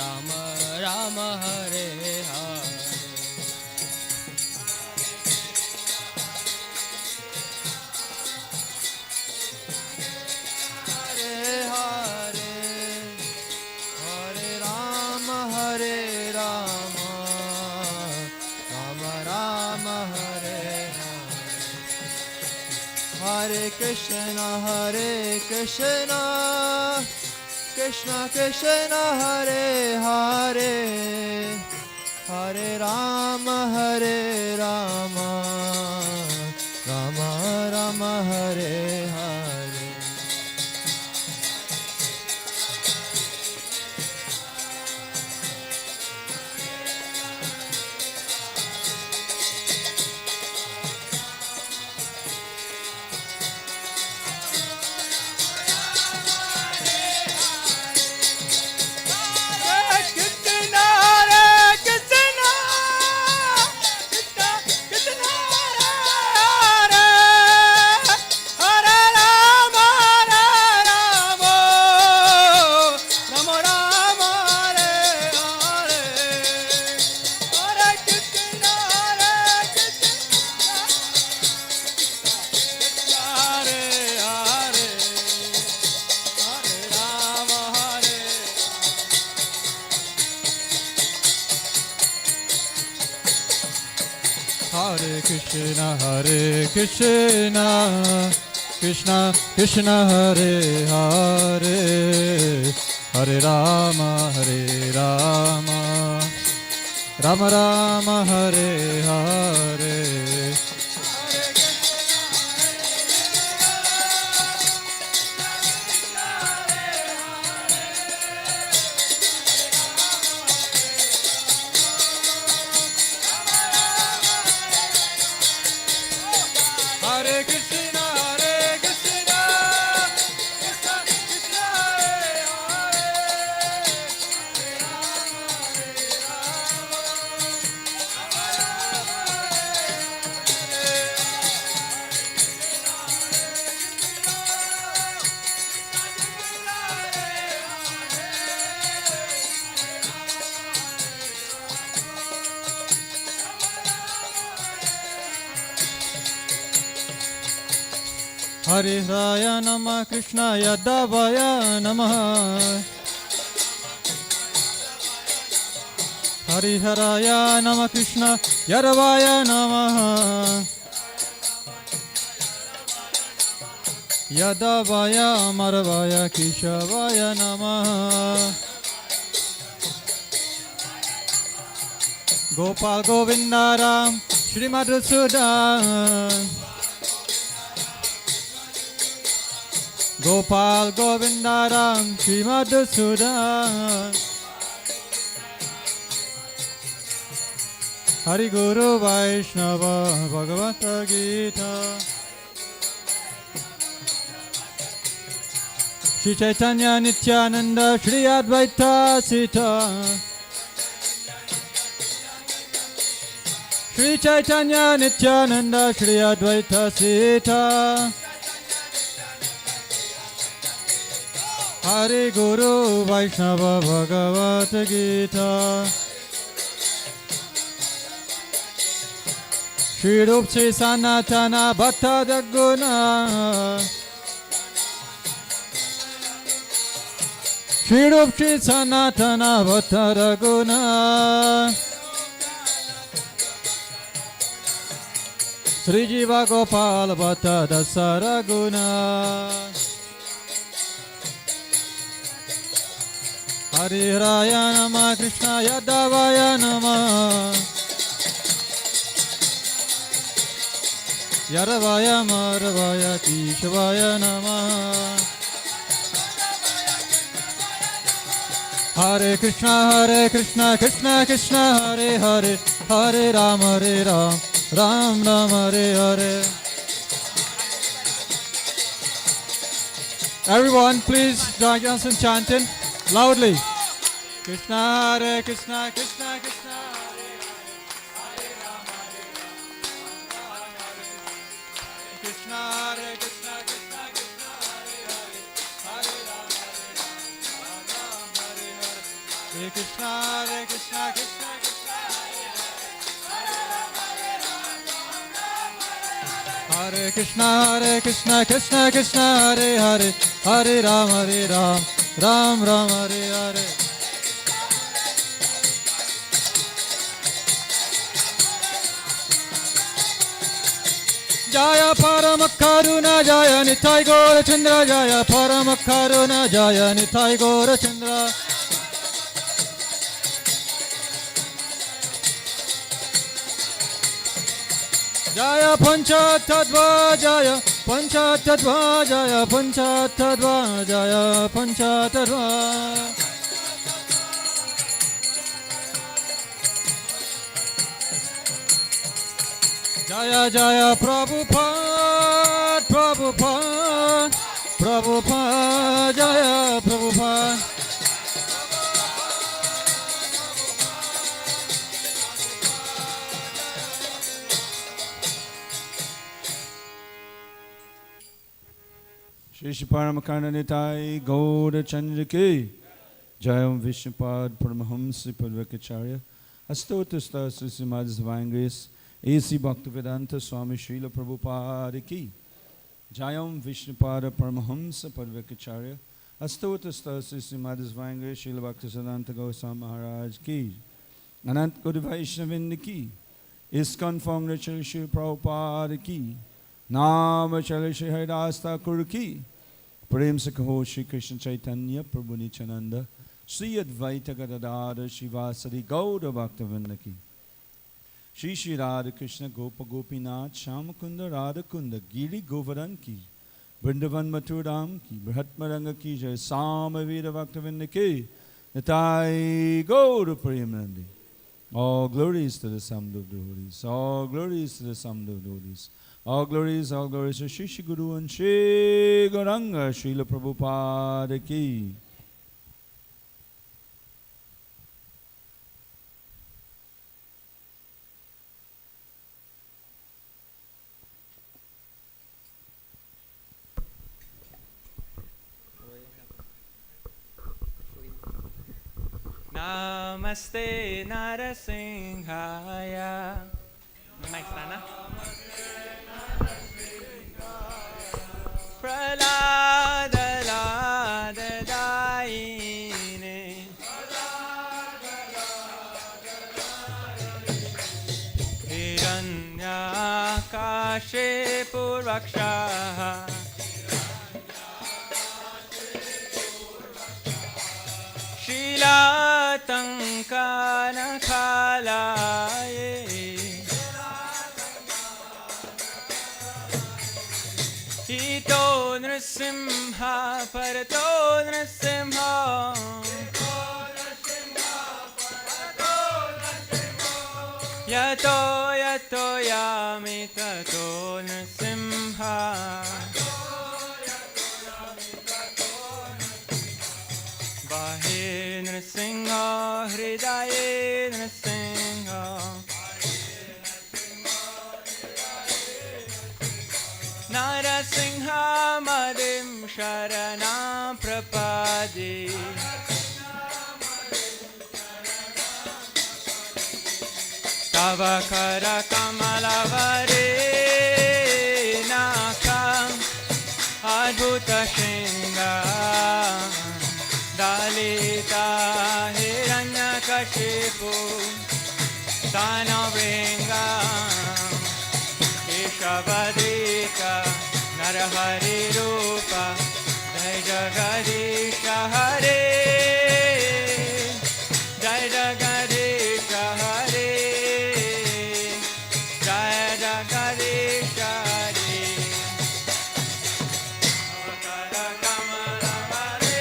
Rama Rama, Hare Hare. Hare Krishna, Krishna Krishna Hare Hare, Hare Rama, Rama Rama, Hare Hare. Hare Krishna, Krishna Krishna Hare Hare, Hare Rama, Rama Rama, Hare Hare. Hare Raya Namah Krishna Yadavaya Namah, Hare Haraya Namah Krishna Yadavaya Namah, Yadavaya Maravaya Keshavaya Namah, Gopal Govindaram Shri Madhusudan, Gopal Govindaram Shri Madhusudan, Hari Guru Vaishnava Bhagavata Gita, Shri Chaitanya Nityananda Shri Advaita Sita Shri Chaitanya Nityananda Shri Advaita Sita Hari Guru Vaishnava Bhagavata Gita Shri Rup Shri Sanatana Bhatta Daguna Shri Rup Shri Sanatana Bhatta Daguna Sri Jiva Gopal Bhatta Dasaraguna Hari Raya Nama Krishna Yadavaya Nama Yaravaya Maravaya Keshavaya Nama Hare Krishna Krishna Krishna Hare Hare Hare Ram Ram Ram Hare Hare. Everyone please join us in chanting loudly. Krishna Hare Krishna Krishna Krishna Hare Krishna Hare Krishna Krishna Krishna Hare Hare Krishna Hare Krishna Krishna Hare Krishna Krishna Krishna Hare Hare Hare Ram Ram Ram Hare Hare. Jaya Paramakaruna Jaya Nitai Gaura Chandra Jaya Paramakaruna Jaya Nitai Gaura Chandra Jaya Panchatattva Jaya Panchatattva Jaya Panchatattva Jaya Panchatattva Jaya Jaya Prabhupada Prabhupada Prabhupada Jaya Prabhupada Shri Paramakaranitai Gaura Chandra Ki Jayam Vishnupad Paramahamsa Padvakacharya Astotasta Srimad Divine Grace A.C. Bhaktivedanta Swami Srila Prabhupada Ki Jayam Vishnupad Paramahamsa Padvakacharya Astotasta Srimad Divine Grace Srila Bhaktisiddhanta Goswami Maharaj Ki Anant Kodi Vaishnavinda Ki ISKCON Founder Srila Prabhupada Ki Nama Chala Shri Haridas Thakur Ki Prem se kaho Shri Krishna Chaitanya Prabhu Nityananda Shri Advaita Gadadara Shivasari Gauda Bhaktavinda Ki Shri Shri Radha Krishna Gopa Gopinath Shamakunda Radha Kunda Giri Govardhan Ki Vrindavan Mathuram Ki Brihatmaranga Ki Jai Samaveda Bhaktavinda Ki Nitai Gauda Premanandi. All glories to the sum of devotees. All glories to the sum of devotees. All glories to Shri Shri Guru and Shri Gauranga Srila Prabhupada Ki. Namaste Narasimhaya. May mic stand na? Pralada Lada Daine Hiranya Kashe Purvaksha Shila Tankana Khalaye Hito Nrsimha Parato Nrsimha Yato Yato Yami Tato Nrsimha Jaye Nrsimha. Narasingha Madim Sharanam Prapade. Tava Kara Kamalavare Nakam Adhuta Shinga Dalita Hiranyakashipu Danavinga Keshavadika Narahari Rupa Jai Jagadisha Hare Jai Jagadisha Hare Jai Jagadisha Hare Avakara Kamalavare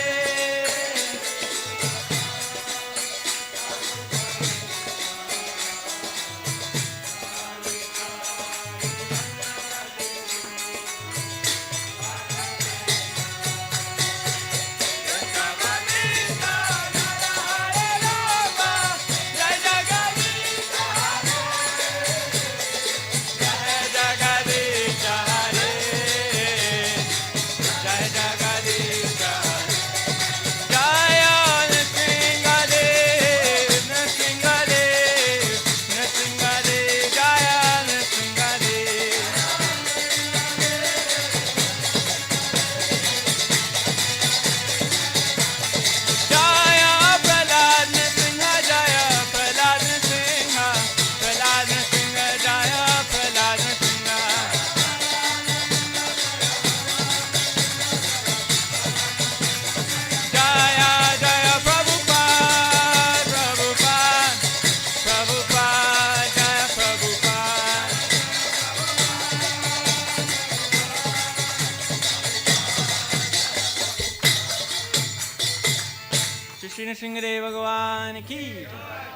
Shri Nrsimhadev Bhagavan ki,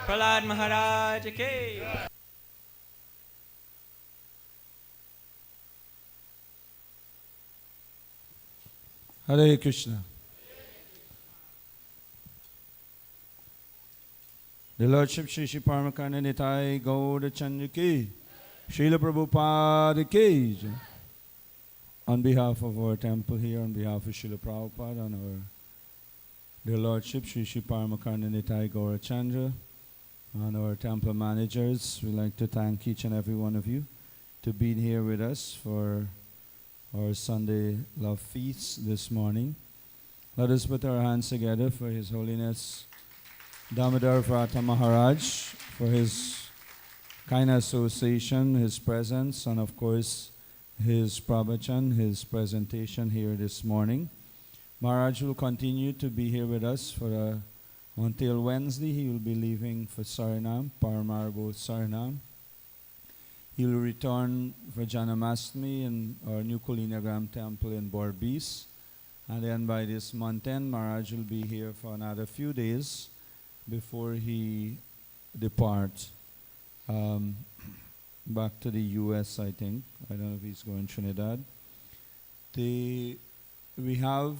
Prahlad Maharaj ki. Hare Krishna. The Lordship Shri Shri Paramakarna Nitai Gauda Chandra ki, Srila Prabhupada ki. Jai. On behalf of our temple here, on behalf of Srila Prabhupada, and our dear Lordship Shri Shri Paramakarna Nitai Gaura Chandra, and our temple managers, we'd like to thank each and every one of you to be here with us for our Sunday Love Feast this morning. Let us put our hands together for His Holiness Damodara Vrata Maharaj, for his kind association, his presence, and of course his pravachan, his presentation here this morning. Maharaj will continue to be here with us for until Wednesday. He will be leaving for Saranam, Paramarbo Saranam. He will return for Janamastami in our new Kulinagram temple in Borbis. And then by this month end, Maharaj will be here for another few days before he departs back to the US, I think. I don't know if he's going to Trinidad. We have